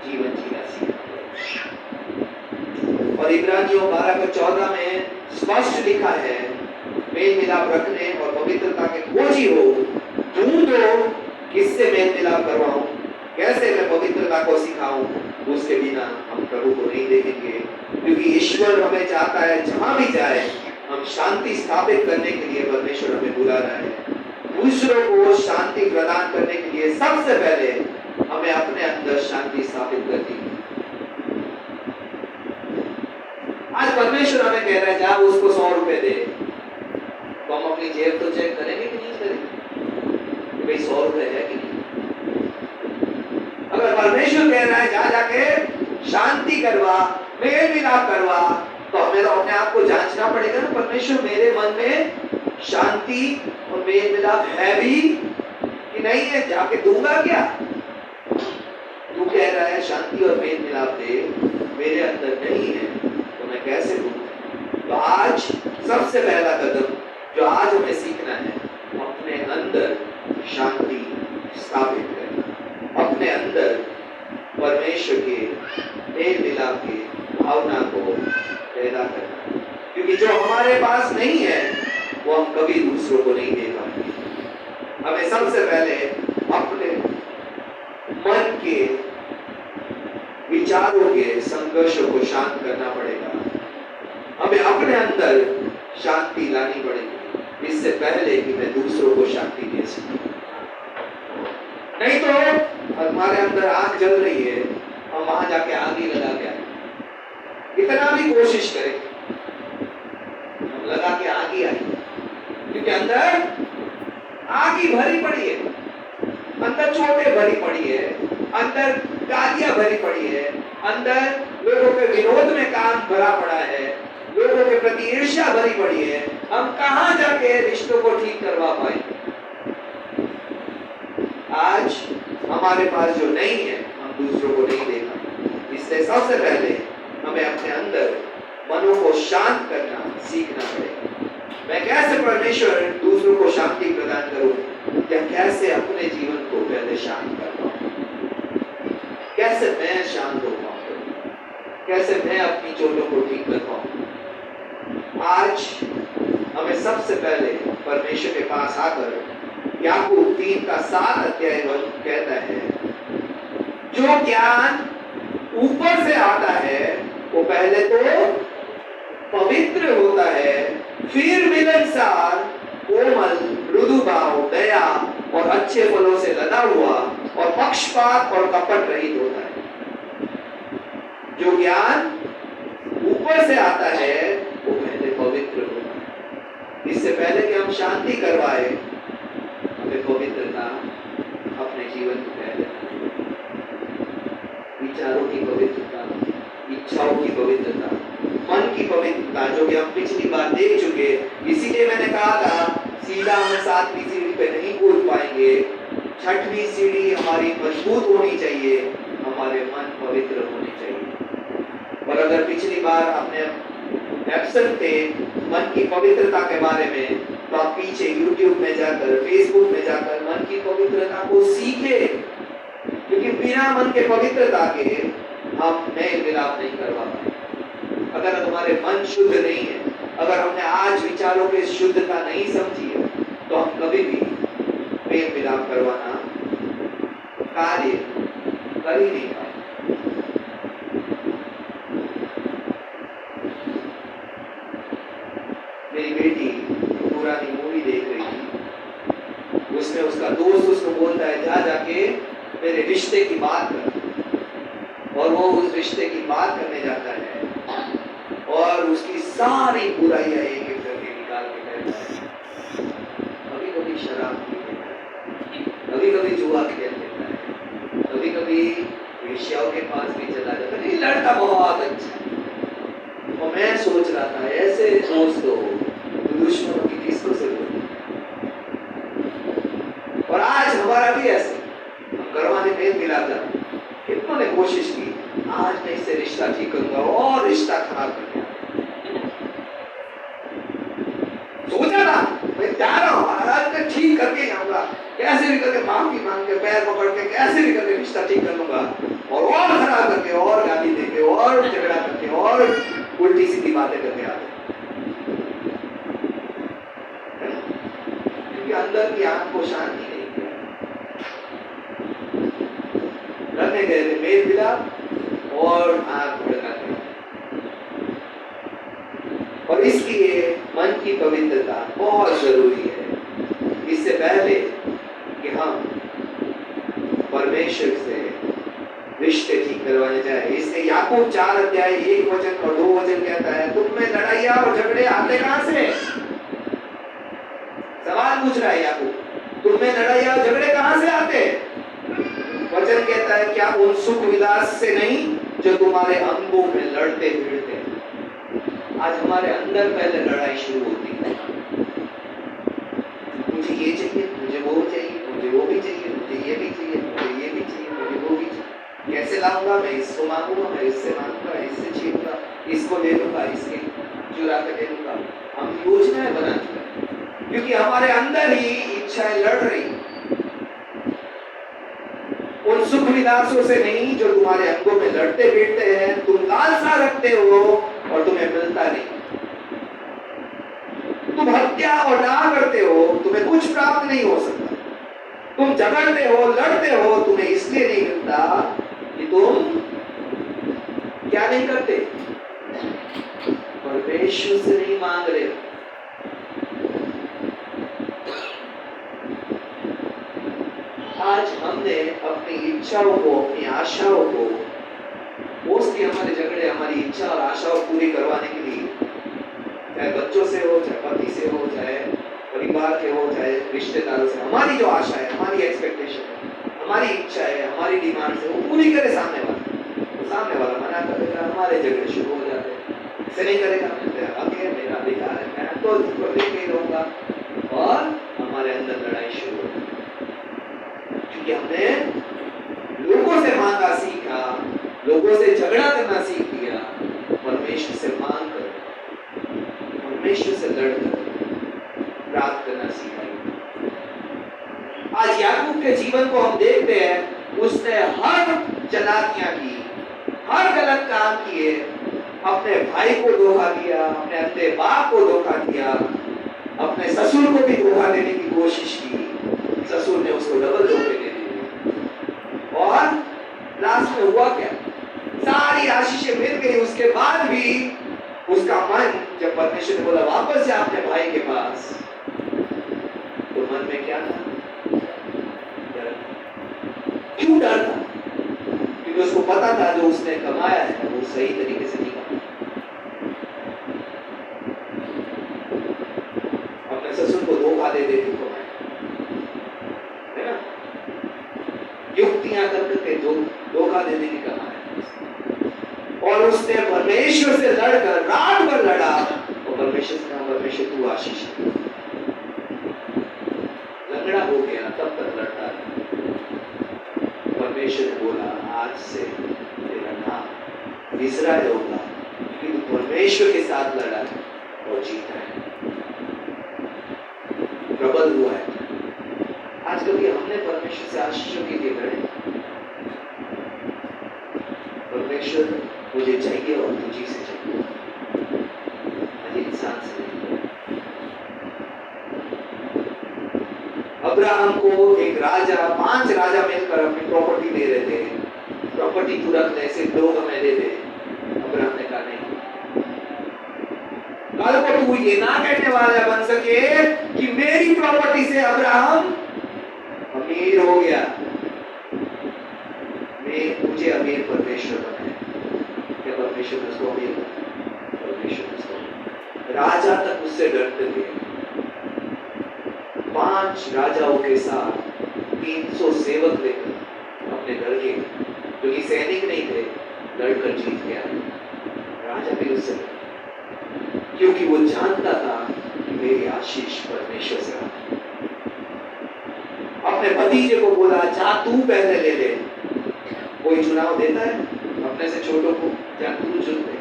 जीवन जीना सीखना पड़ेगा। और इब्रानियों 12:14 में स्पष्ट लिखा है, मेल मिलाप रखने और पवित्रता के खोजी हो, ढूंढो किससे मेल मिलाप करवाऊं, कैसे मैं पवित्रता को सिखाऊं। उसके बिना हम प्रभु को नहीं देखेंगे, क्योंकि ईश्वर हमें चाहता है जहां भी जाए हम शांति स्थापित करने के लिए परमेश्वर हमें बुला रहा है। दूसरों को शांति प्रदान करने के लिए सबसे पहले हमें अपने अंदर शांति स्थापित करनी है। आज परमेश्वर हमें कह रहा है जा उसको 100 रुपए दे, तो हम अपनी जेब तो चेक करेंगे कि नहीं करेंगे कि भाई 100 रुपए है कि नहीं। अगर परमेश्वर कह रहा है जा जाके शांति करवा, मेल मिलाप करवा, तो हमें तो अपने आप को जांचना पड़ेगा ना, परमेश्वर मेरे मन में शांति और मेल मिलाप है भी कि नहीं है, जाके दूंगा क्या। तू कह रहा है शांति और मेल मिलाप दे, मेरे अंदर नहीं है तो मैं कैसे दूंगा। तो आज सबसे पहला कदम जो आज हमें सीखना है, अपने अंदर शांति स्थापित करना, अपने अंदर परमेश्वर के मेल मिलाप की भावना को पैदा करना, क्योंकि जो हमारे पास नहीं है वो हम कभी दूसरों को नहीं दे पाएंगे। हमें सबसे पहले अपने मन के विचारों के संघर्षों को शांत करना पड़ेगा, हमें अपने अंदर शांति लानी पड़ेगी, इससे पहले कि मैं दूसरों को शांति दे सकूं। नहीं तो हमारे अंदर आग जल रही है, हम वहां जाके आग ही लगा के आए, इतना भी कोशिश करें हम लगा के आग ही आए, क्योंकि अंदर आग ही भरी पड़ी है, अंदर चोटें भरी पड़ी है, अंदर गालियां भरी पड़ी है, अंदर लोगों के विरोध में काम भरा पड़ा है, लोगों के प्रति ईर्ष्या भरी पड़ी है। हम कहां जाके रिश्तों को ठीक करवा पाएंगे। आज हमारे पास जो नहीं है हम दूसरों को नहीं दे पाएंगे, इसलिए सबसे पहले हमें अपने अंदर मनों को शांत करना सीखना पड़ेगा। मैं कैसे परमेश्वर दूसरों को शांति प्रदान करूं, या कैसे अपने जीवन को पहले शांत कर पाऊं, कैसे मैं शांत हो पाऊं, कैसे मैं अपनी चोटों को ठीक कर पाऊं। आज हमें सबसे पहले परमेश्वर के पास आकर याकूब 3:7 कहता है, जो ज्ञान ऊपर से आता है वो पहले तो पवित्र होता है, फिर मिलनसार, कोमल, मृदु भाव, दया और अच्छे फलों से लदा हुआ और पक्षपात और कपट रहित होता है। जो ज्ञान ऊपर से आता है वो पहले पवित्र होता है। इससे पहले कि हम शांति करवाए, हमें पवित्रता अपने जीवन में पहले, विचारों की पवित्रता, इच्छाओं की पवित्रता, मन की पवित्रता, जो कि हम पिछली बार देख चुके। इसीलिए मैंने कहा था सीधा हम 7वीं सीढ़ी पे नहीं कूद पाएंगे, 6वीं सीढ़ी हमारी मजबूत होनी चाहिए, हमारे मन पवित्र होने चाहिए। और अगर पिछली बार आपने एब्सेंट थे मन की पवित्रता के बारे में, तो आप पीछे YouTube में जाकर, Facebook में जाकर मन की पवित्रता को सीखे, क्योंकि बिना मन के पवित्रता के हम मेल मिलाप नहीं करवा पाए। अगर हमारे मन शुद्ध नहीं है, अगर हमने आज विचारों की शुद्धता नहीं समझी है, तो हम कभी भी मेल मिलाप करवाना कार्य कर ही नहीं पाए। मेरी बेटी पुरानी मूवी देख रही थी, उसमें उसका दोस्त उसको बोलता है जा जाके मेरे रिश्ते की बात कर, और वो उस रिश्ते की बात करने जाता है और उसकी सारी बुराइयां एक एक करके निकाल के कहता है। कभी कभी शराब पी लेता है, कभी कभी जुआ खेल लेता है, कभी कभी वेश्याओं के पास भी चला जाता है। लड़का बहुत अच्छा है। और मैं सोच रहा था ऐसे दोस्त हो तो दुश्मनों की किसको से बोल। और आज हमारा भी ऐसे, हम करवाने में मिला था, कितनों ने कोशिश की आज मैं इससे रिश्ता ठीक करूंगा और रिश्ता खराब कर दिया। सोचा था मैं जा रहा हूं आज मैं ठीक करके आऊंगा, कैसे भी करके माफी मांग के पैर पकड़ के कैसे भी करके रिश्ता ठीक कर लूंगा, और खराब करके और गाली देके और झगड़ा करके और उल्टी सीधी बातें करके आते। क्योंकि अंदर की आंख को शांति नहीं किया, करने गए थे मेल मिलाप और आंख भड़का गई। और इसलिए मन की पवित्रता बहुत जरूरी है। इससे पहले कि हम परमेश्वर से रिश्ते ठीक करवाने जाए, इसलिए याकूब 4 अध्याय 1 वचन और 2 वचन कहता है तुम में लड़ाइयां और झगड़े आते कहां से? सवाल पूछ रहा है याकूब, तुम में लड़ाइयां और झगड़े कहां से आते? वचन कहता है क्या उन सुख विलास से नहीं जो तुम्हारे अंगों में लड़ते भिड़ते? आज हमारे अंदर पहले लड़ाई शुरू होती है। मुझे ये चाहिए, मुझे वो चाहिए, मुझे वो भी चाहिए, मुझे ये भी चाहिए, मुझे ये भी चाहिए, मुझे वो भी चाहिए। कैसे लाऊंगा? मैं इसको मांगूंगा, मैं इससे मांगूंगा, इससे छीनूंगा, इसको ले लूंगा, इसके चुरा के ले लूंगा। हम योजनाएं बनाते हैं क्योंकि हमारे अंदर ही इच्छाएं लड़ रही, उन सुख विलासों से नहीं जो तुम्हारे अंगों में लड़ते भिड़ते हैं। तुम लालसा रखते हो और तुम्हें मिलता नहीं, तुम हत्या और डाह करते हो, तुम्हें कुछ प्राप्त नहीं हो सकता। तुम झगड़ते हो, लड़ते हो, तुम्हें इसलिए नहीं मिलता कि तुम क्या नहीं करते? परमेश्वर से नहीं मांग रहे हो। आज हमने अपनी इच्छाओं को, अपनी आशाओं को, मोस्टली हमारे झगड़े हमारी इच्छा और आशाओं पूरी करवाने के लिए, चाहे बच्चों से हो, चाहे पति से हो, चाहे परिवार के हो, चाहे रिश्तेदारों से, हमारी जो आशा है, हमारी एक्सपेक्टेशन है, हमारी इच्छा है, हमारी डिमांड है, वो पूरी करे सामने वाला, तो सामने वाला मना करेगा, हमारे झगड़े शुरू हो जाते हैं। इसे नहीं करेगा, मेरा अधिकार है, मैं तो देख नहीं रहूंगा, और हमारे अंदर लड़ाई शुरू हो जाती है। क्योंकि हमने लोगों से मांगा सीखा, लोगों से झगड़ा करना सीख लिया, परमेश्वर से मांग कर, परमेश्वर से लड़कर प्राप्त करना सीखा। आज याकूब के जीवन को हम देखते हैं, उसने हर चालाकियां की, हर गलत काम किए, अपने भाई को धोखा दिया, अपने अंधे बाप को धोखा दिया, अपने ससुर को भी धोखा देने की कोशिश की, ससुर ने उसको डबल धोखे दे दिए। और लास्ट में हुआ क्या? सारी आशीषें मिल गई, उसके बाद भी उसका मन, जब परमेश्वर ने बोला वापस जा अपने भाई के पास, तो मन में क्या था? डर। क्यों डर था? क्योंकि उसको पता था जो उसने कमाया है वो सही तरीके से नहीं कमाया। अपने ससुर को धोखा दे देती कमाया, है ना? युक्तियां करके धोखा दे देती कमाया। और उसने परमेश्वर से लड़कर रात भर लड़ा, और परमेश्वर से कहा परमेश्वर तू आशीष दे। लंगड़ा हो गया, तब तक लड़ता रहा। परमेश्वर ने बोला आज से तेरा नाम इस्राएल होगा, क्योंकि तू परमेश्वर के साथ लड़ा है और जीता है। डबल हुआ है। आज कभी हमने परमेश्वर से आशीषों के लिए करें, परमेश्वर मुझे चाहिए और तुझी से चाहिए, मुझे इंसान से नहीं। अब्राहम को एक राजा, 5 राजा मिलकर अपनी प्रॉपर्टी दे रहे थे, प्रॉपर्टी तू रख ले, सिर्फ 2 हमें दे दे। अब्राहम ने कहा नहीं, कल को तू ये ना कहने वाला बन सके कि मेरी प्रॉपर्टी से अब्राहम अमीर हो गया। मुझे अमीर परमेश्वर बनाए। क्या परमेश्वर ने उसको अमीर बनाया? परमेश्वर ने उसको, राजा तक उससे डरते थे। 5 राजाओं के साथ 300 सेवक लेकर अपने घर के, जो कि सैनिक नहीं थे, लड़कर जीत गया। राजा भी उससे डरा, क्योंकि वो जानता था कि मेरी आशीष परमेश्वर से आती। अपने भतीजे को बोला, जा तू पहले ले ले। कोई चुनाव देता है अपने से छोटों को, जा तू चुन ले।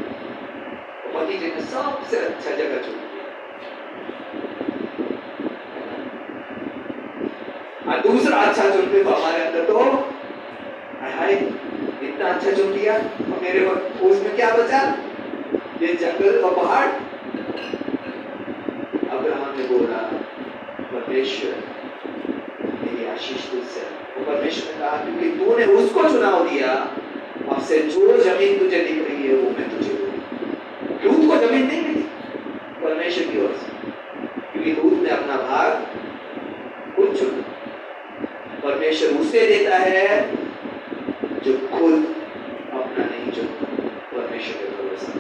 तो भतीजे ने सबसे अच्छा जगह चुन लिया। दूसरा अच्छा चुनते तो हमारे अंदर तो हाय इतना अच्छा चुन लिया, और मेरे उसमें क्या बचा? ये जंगल और पहाड़। अब्राहम ने बोला, परमेश्वर मेरी आशीष तुझसे। तो परमेश्वर ने कहा, क्योंकि तूने उसको चुनाव दिया, अब से जो जमीन तुझे दिख रही है वो मैं तुझे दूंगा। लूत को जमीन नहीं मिली परमेश्वर की ओर से, क्योंकि लूत ने अपना भाग खुद चुना। परमेश्वर उसे देता है जो खुद अपना नहीं चुनता। परमेश्वर के भरोसा।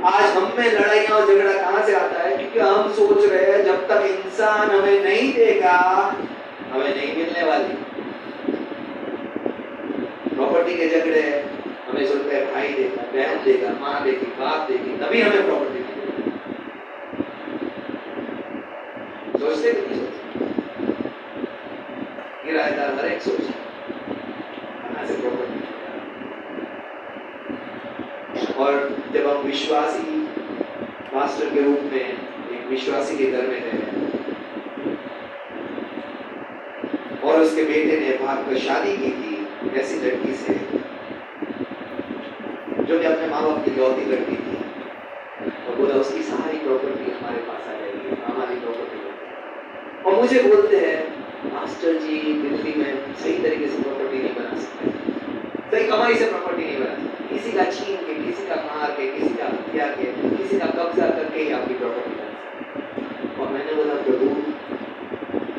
आज हम में लड़ाइयां और झगड़ा कहां से आता है? क्योंकि हम सोच रहे हैं जब तक इंसान हमें नहीं देगा, हमें नहीं मिलने वाली। प्रॉपर्टी के झगड़े हमें सोचते हैं भाई देगा, बहन देगा, माँ देगी, बाप देगी, तभी हमें प्रॉपर्टी मिलेगी। सोचते कि नहीं सोचते? किराएदार हर एक सोचता से प्रॉपर्टी। और जब हम विश्वासी मास्टर के रूप में एक विश्वासी के घर में गए और उसके बेटे ने भाग कर शादी की थी ऐसी लड़की से जो कि अपने माँ बाप की इकलौती लड़की थी, और बोला उसकी सारी प्रॉपर्टी हमारे पास आ जाएगी, हमारी प्रॉपर्टी। और मुझे बोलते हैं, मास्टर जी दिल्ली में सही तरीके से प्रॉपर्टी नहीं बना सकते, सही कमाई से प्रॉपर्टी नहीं बना सकते, किसी का छीन के, किसी का मार के, किसी का हत्या के, किसी का कब्जा करके ही आपकी प्रॉपर्टी बना सकते। और मैंने बोला, प्रभु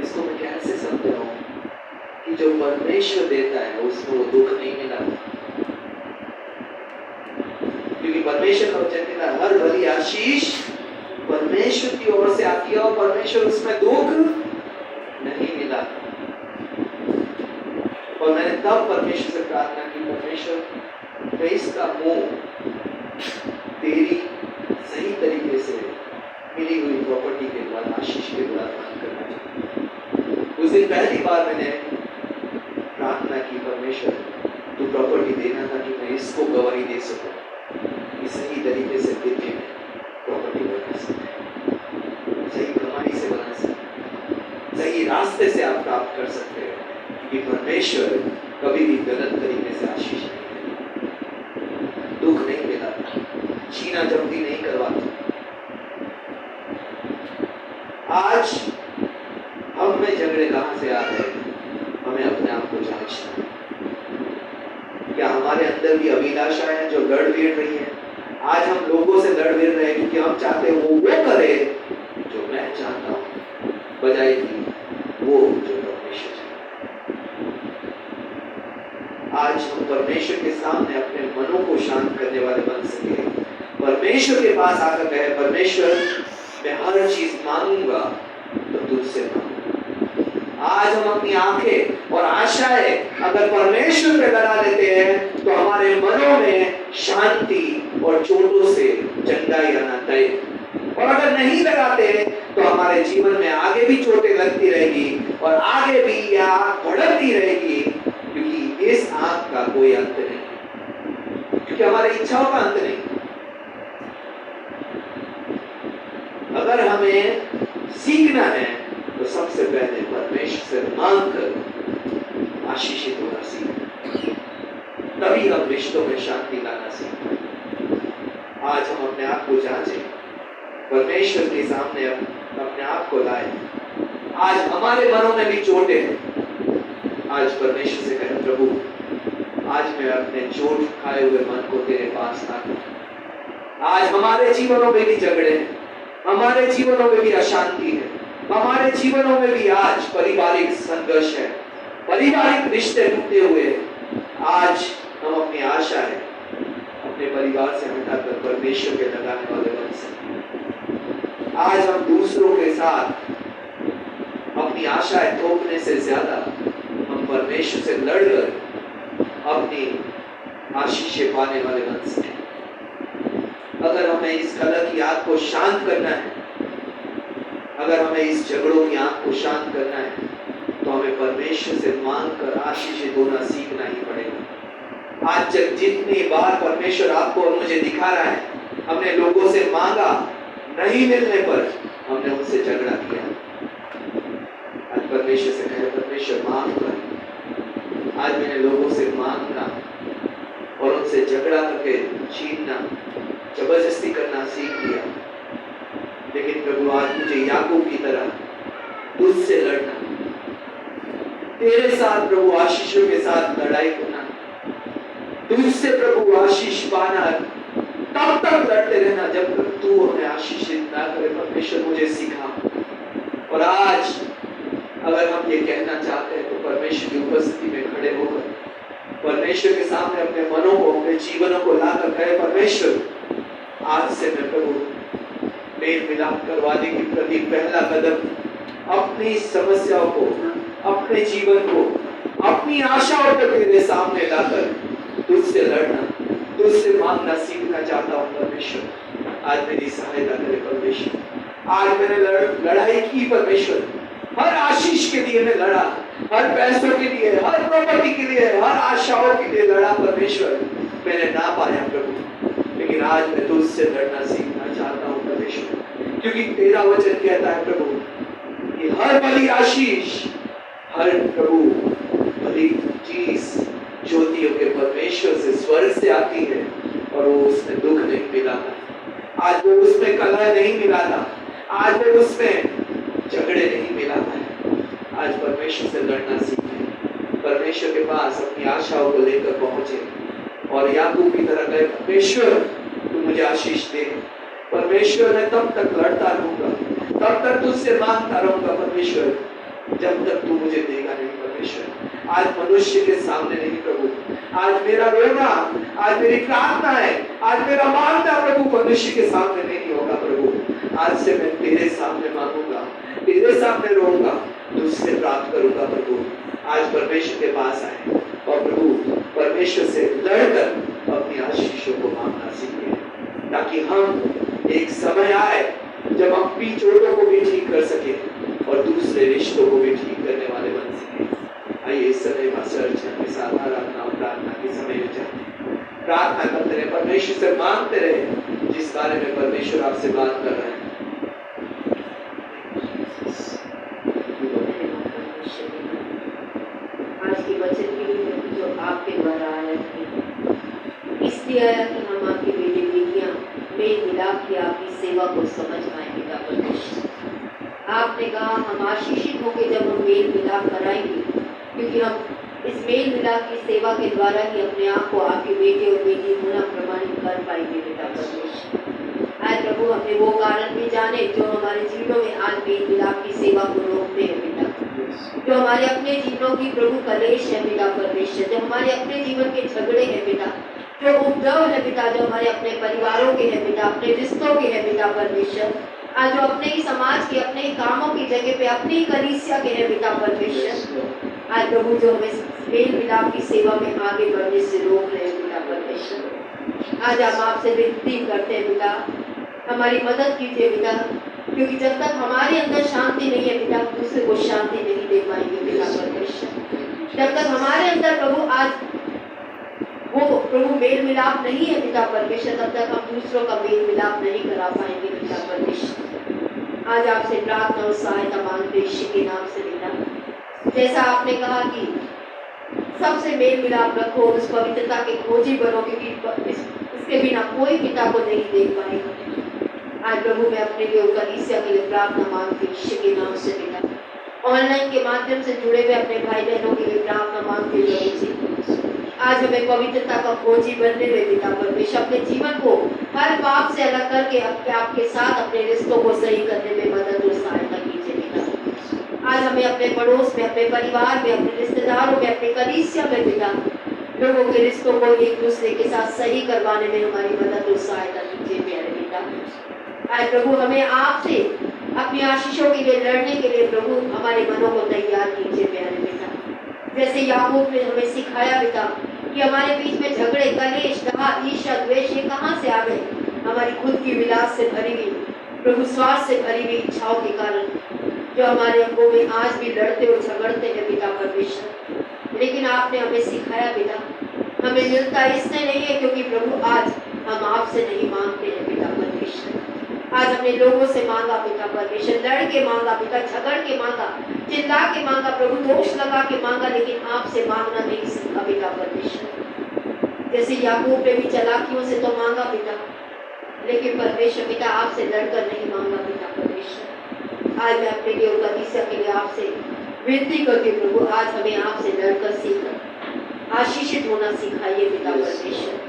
इसको मैं कैसे समझाऊं कि जो परमेश्वर देता है उसमें वो दुख नहीं मिला, क्योंकि परमेश्वर का वचन कहता है हर भली आशीष परमेश्वर की ओर से आती है और परमेश्वर उसमें दुख नहीं मिला। और मैंने तब परमेश्वर से प्रार्थना की, परमेश्वर मैं इसका मुंह तेरी सही तरीके से मिली हुई प्रॉपर्टी के द्वारा, आशीष के द्वारा बंद करना चाहता। उस दिन पहली बार मैंने प्रार्थना की, परमेश्वर तू प्रॉपर्टी देना था कि मैं इसको गवाही दे सकूं कि सही तरीके से दिल्ली में प्रॉपर्टी बना सकते, सही कमाई से बना सकते, सही रास्ते से आप प्राप्त कर सकते हैं, क्योंकि परमेश्वर कभी भी गलत तरीके से आशीष नहीं देता, दुख नहीं मिला, छीना जब्ती नहीं करवाता। आज हम में झगड़े कहां से आ रहे हैं? हमें अपने आप को जांचना। क्या हमारे अंदर भी अभिलाषा है जो लड़ भिड़ रही है? आज हम लोगों से लड़ भिड़ रहे हैं क्योंकि हम चाहते हैं वो करे जो मैं चाहता हूं, बजाय कि वो जो परमेश्वर चाहता। आज हम परमेश्वर के सामने अपने मनों को शांत करने वाले बन सके, परमेश्वर के पास आकर कहे, परमेश्वर मैं हर चीज मांगूंगा तो तुझसे मांगूंगा। आज हम अपनी आंखें और आशाएं अगर परमेश्वर पे लगा लेते हैं तो हमारे मनों में शांति और चोटों से चंगाई आना तय। और अगर नहीं लगाते तो हमारे जीवन में आगे भी चोटें लगती रहेगी और आगे भी या भड़कती रहेगी, क्योंकि इस आग का कोई अंत नहीं, क्योंकि हमारी इच्छाओं का अंत नहीं। अगर हमें परमेश्वर से मांग कर आशीषित होना सीखें, तभी हम रिश्तों में शांति लाना सीखें। आज हम अपने आप को जांचें, परमेश्वर के सामने अपने आप को लाएं। आज हमारे मनों में भी चोटें हैं, आज परमेश्वर से कहें, प्रभु आज मैं अपने चोट खाए हुए मन को तेरे पास लाता हूं। आज हमारे जीवनों में भी झगड़े हैं, हमारे जीवनों में भी अशांति है, हमारे जीवनों में भी आज पारिवारिक संघर्ष है, पारिवारिक रिश्ते टूटे हुए हैं। आज हम अपनी आशा है अपने परिवार से हटाकर परमेश्वर के लगाने वाले बन सकें। आज हम दूसरों के साथ अपनी आशाएं थोपने से ज्यादा हम परमेश्वर से लड़कर अपनी आशीषें पाने वाले बन सकें। अगर हमें इस कलह की आग को शांत करना है, अगर हमें इस झगड़ों की आग को शांत करना है, तो हमें परमेश्वर से मांग कर आशीषें देना सीखना ही पड़ेगा। आज जितनी बार परमेश्वर आपको और मुझे दिखा रहा है, हमने लोगों से मांगा, नहीं मिलने पर हमने उनसे झगड़ा किया। आज परमेश्वर से कहे, परमेश्वर माफ कर। आज मैंने लोगों से मांगना और उनसे झगड़ा करके छीनना, जबरदस्ती करना सीख लिया। लेकिन प्रभु आज मुझे याकूब की तरह तुझसे लड़ना, तेरे साथ प्रभु आशीषों के साथ लड़ाई करना, तुझसे प्रभु आशीष पाना, तब तक लड़ते रहना जब तक तू हमें आशीषित ना करे। परमेश्वर मुझे सिखा। और आज अगर हम ये कहना चाहते हैं तो परमेश्वर की उपस्थिति में खड़े होकर परमेश्वर के सामने अपने मनों को, अपने जीवनों को लाकर कहे, परमेश्वर आज से मैं प्रभु मेल मिलाप करवाने के प्रति पहला कदम अपनी समस्याओं को, अपने जीवन को, अपनी आशाओं को तेरे सामने लाकर तुझसे लड़ना, तुझसे मांगना सीखना चाहता हूँ। परमेश्वर आज मेरी सहायता करे। परमेश्वर आज मैंने लड़ाई की, परमेश्वर हर आशीष के लिए मैं लड़ा, हर पैसों के लिए, हर प्रॉपर्टी के लिए, हर आशाओं के लिए लड़ा। परमेश्वर मैंने ना पाया प्रभु, लेकिन आज मैं तुझसे लड़ना सीखना चाहता हूँ परमेश्वर, क्योंकि तेरा वचन कहता है प्रभु कि हर भली आशीष, हर प्रभु भली चीज ज्योतियों के परमेश्वर से, स्वर्ग से आती है, और वो उसमें दुख नहीं मिलाता। आज वो उसमें कलह नहीं मिलाता, आज वो उसमें झगड़े नहीं मिलाता है। आज परमेश्वर से लड़ना सीखें, परमेश्वर के पास अपनी आशाओं को लेकर पहुंचे और याकूब की तरह कहे, परमेश्वर तू मुझे आशीष दे। परमेश्वर मैं तब तक लड़ता रहूंगा, तब तक तुझसे मांगता रहूंगा परमेश्वर, जब तक तू मुझे देगा नहीं। परमेश्वर आज मनुष्य के सामने नहीं प्रभु, आज मेरा रोना, आज मेरी प्रार्थना है, आज मेरा मांगना प्रभु मनुष्य के सामने नहीं होगा प्रभु। आज से मैं तेरे सामने मांगूंगा, तेरे सामने रहूंगा, तुझसे प्राप्त करूंगा प्रभु। आज परमेश्वर के पास आए और प्रभु परमेश्वर से लड़कर अपनी आशीषों को मांगना सीखें, ताकि हम एक समय आए जब हम अपनी चोटों को भी ठीक कर सके और दूसरे रिश्तों को भी ठीक करने वाले बन सके। आइए इस समय का सर्च के साथ आराधना और प्रार्थना के समय में जाते हैं, प्रार्थना करते रहे, परमेश्वर से मांगते रहे जिस बारे में परमेश्वर आपसे बात कर रहे हैं। आज की वचन के लिए जो आपके द्वारा आया है, इसलिए आया कि हम आपके बेटे बेटियां मेल मिलाप की आपकी सेवा को समझ पाएंगे। परमेश्वर आपने कहा हम आशीषित होंगे जब हम मेल मिलाप कराएंगे, क्योंकि हम इस मेल मिलाप की सेवा के द्वारा ही अपने आप को आपके बेटे और बेटी होना प्रमाणित कर पाएंगे। बेटा परमेश्वर आज प्रभु हमने वो कारण भी जाने जो हमारे जीवनों में आज मेल मिलाप की सेवा को रोकते हैं बेटा, जो हमारे अपने जीवनों की प्रभु कलेश है बेटा परमेश्वर, जो हमारे अपने जीवन के झगड़े हैं बेटा, जो उपद्रव है बेटा, जो हमारे अपने परिवारों के हैं बेटा, अपने रिश्तों के हैं बेटा परमेश्वर, आज जो अपने ही समाज के, अपने ही कामों की जगह पे अपनी ही कलीसिया के हैं बेटा परमेश्वर। आज प्रभु जो हमें मेल मिलाप की सेवा में आगे बढ़ने से रोक रहे हैं बेटा परमेश्वर, आज हम आपसे विनती करते हैं बेटा हमारी मदद कीजिए बेटा, क्योंकि जब तक हमारे अंदर शांति नहीं है बेटा, हम दूसरे को शांति नहीं दे पाएंगे बेटा परमेश्वर। जब तक हमारे अंदर प्रभु आज वो प्रभु मेल मिलाप नहीं है बेटा परमेश्वर, तब तक हम दूसरों का मेल मिलाप नहीं करा पाएंगे बेटा परमेश्वर। आज आपसे प्रार्थना और सहायता मांगते यीशु के नाम से बेटा। जैसा आपने कहा कि सबसे मेल मिलाप रखो, उस पवित्रता के खोजी बनो, क्योंकि इसके बिना कोई पिता को नहीं देख पाएगा। आज प्रभु मैं अपने लिए कलीसिया के लिए प्रार्थना मांगती यीशु के नाम से पिता। ऑनलाइन के माध्यम से जुड़े हुए अपने भाई बहनों के लिए प्रार्थना मांगती प्रभु जी। आज हमें पवित्रता का खोजी बनने में पिता परमेश्वर अपने जीवन को हर पाप से अलग करके आपके साथ अपने रिश्तों को सही करने में मदद और सहायता कीजिए पिता। आज हमें अपने पड़ोस में, अपने परिवार में, अपने रिश्तेदारों में, अपने कलीसिया में पिता लोगों के रिश्तों को एक दूसरे के साथ सही करवाने में हमारी मदद और सहायता कीजिए प्यारे पिता। आज प्रभु हमें आपसे अपनी आशीषों के लिए लड़ने के लिए प्रभु हमारे मनों को तैयार कीजिए प्यारे पिता। जैसे याकूब ने हमें सिखाया पिता कि हमारे बीच में झगड़े, कलेश, दाह, ईर्ष्या, द्वेष ये कहाँ से आ गए? हमारी खुद की विलास से भरी हुई, प्रभु स्वार्थ से भरी हुई इच्छाओं के कारण जो हमारे अंगों में आज भी लड़ते और झगड़ते हैं पिता परमेश्वर। लेकिन आपने हमें सिखाया पिता, हमें मिलता इससे नहीं है क्योंकि प्रभु आज हम आपसे नहीं मांगते हैं पिता परमेश्वर। आज हमने लोगों से मांगा पिता परमेश्वर, लड़ के मांगा पिता, झगड़ के मांगा, चिल्ला के मांगा प्रभु, दोष लगा के मांगा, लेकिन आपसे मांगना नहीं सीखा पिता परमेश्वर। जैसे याकूब ने भी चालाकियों से तो मांगा पिता, लेकिन परमेश्वर पिता आपसे लड़कर नहीं मांगा पिता परमेश्वर। आज मैं अपने लिए और कलीसिया के लिए आपसे विनती करती हूँ प्रभु, आज हमें आपसे लड़कर सीखकर आशीषित होना सिखाइए पिता परमेश्वर।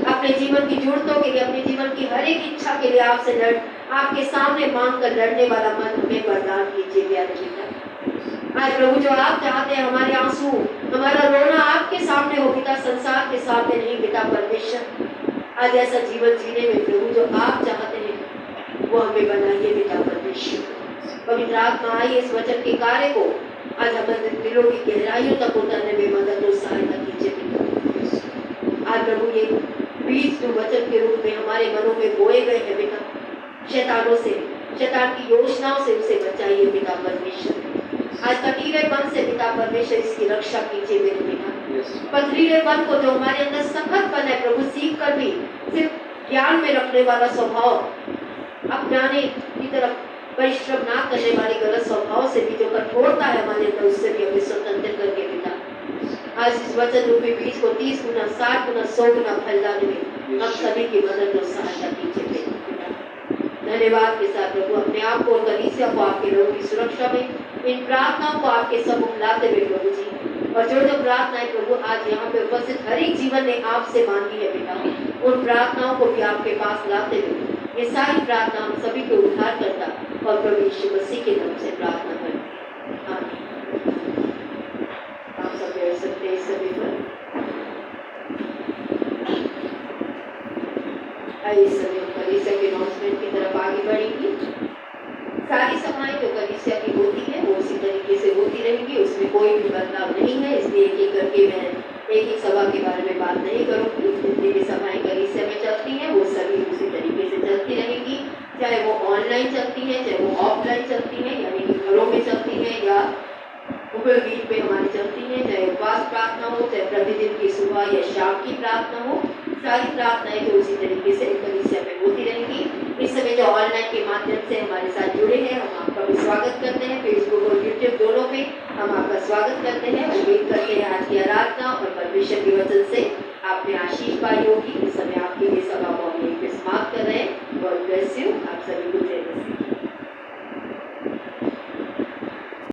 अपने जीवन की जरूरतों के लिए, अपने जीवन की हर एक इच्छा के लिए आपसे आपके सामने मांग कर लड़ने वाला मन हमें वरदान कीजिए प्यारे पिता। आज प्रभु जो आप चाहते हैं, हमारे आंसू, हमारा रोना आपके सामने हो पिता, संसार के सामने नहीं पिता परमेश्वर। आज ऐसा जीवन जीने में प्रभु जो आप चाहते हैं वो हमें बनाइए पिता परमेश्वर। पवित्र आत्मा आइए इस वचन के कार्य को आज हमारे दिलों की गहराइयों तक उतरने में मदद और सहायता कीजिए पिता। आज प्रभु ये बीज जो वचन के रूप में हमारे मनों में बोए गए हैं पिता, शैतानों से, शैतान की योजनाओं से उसे बचाइए पिता परमेश्वर। आज कटीलेपन से पिता परमेश्वर इसकी रक्षा कीजिए मेरे पिता। पथरीलेपन को जो हमारे अंदर सख्तपन है प्रभु, सीख कर भी सिर्फ ज्ञान में रखने वाला स्वभाव, अपनाने की तरफ परिश्रम ना करने वाले गलत स्वभाव से भी जो कठोरता है हमारे अंदर, उससे भी हमें स्वतंत्र करके पिता आज इस वचन रूपी बीज को 30 गुना, 60 गुना, 100 गुना फैलाने में हम सभी की मदद और सहायता कीजिए पिता। धन्यवाद के साथ प्रभु अपने आप को और कलीसिया को आपके लोगों की सुरक्षा में इन प्रार्थनाओं को आपके सम्मुख लाते हुए प्रभु जी, और जो प्रार्थनाएं प्रभु आज यहाँ पे उपस्थित हर एक जीवन ने आपसे मांगी है पिता, उन प्रार्थनाओं को भी आपके पास लाते हुए ये सारी प्रार्थना हम सभी को उद्धार करता और प्रभु यीशु मसीह के नाम से प्रार्थना करते हैं, आमीन। आप सब बैठ सकते हैं सभी पर। आइए सभी कलीसिया के अनाउंसमेंट की तरफ आगे बढ़ेंगे। सारी सभाएं जो कलीसिया की होती है वो उसी तरीके से होती रहेंगी, उसमें कोई भी बदलाव नहीं है। इसलिए एक एक करके मैं एक एक सभा के बारे में बात नहीं करूँगी। जितनी भी सभाएं कलीसिया में चलती हैं वो सभी उसी तरीके से चलती रहेंगी, चाहे वो ऑनलाइन चलती हैं, चाहे वो ऑफलाइन चलती हैं, यानी कि घरों में चलती हैं या ऊपर बीच में हमारी चलती हैं, चाहे उपवास प्रार्थना हो, चाहे प्रतिदिन की सुबह या शाम की प्रार्थना हो, सारी प्रार्थनाएं जो उसी तरीके से कलीसिया में होती रहेंगी। इस समय जो ऑनलाइन के माध्यम से हमारे साथ जुड़े हैं, हम आपका भी स्वागत करते हैं। फेसबुक और यूट्यूब दोनों पे हम आपका स्वागत करते हैं। उम्मीद करते हैं आज की आराधना और परमेश्वर के वचन से आपने आशीष पाई होगी। इस समय आपकी ये सभा को हम यहीं पे समाप्त कर रहे हैं। God bless you. आप सभी को जय मसीह।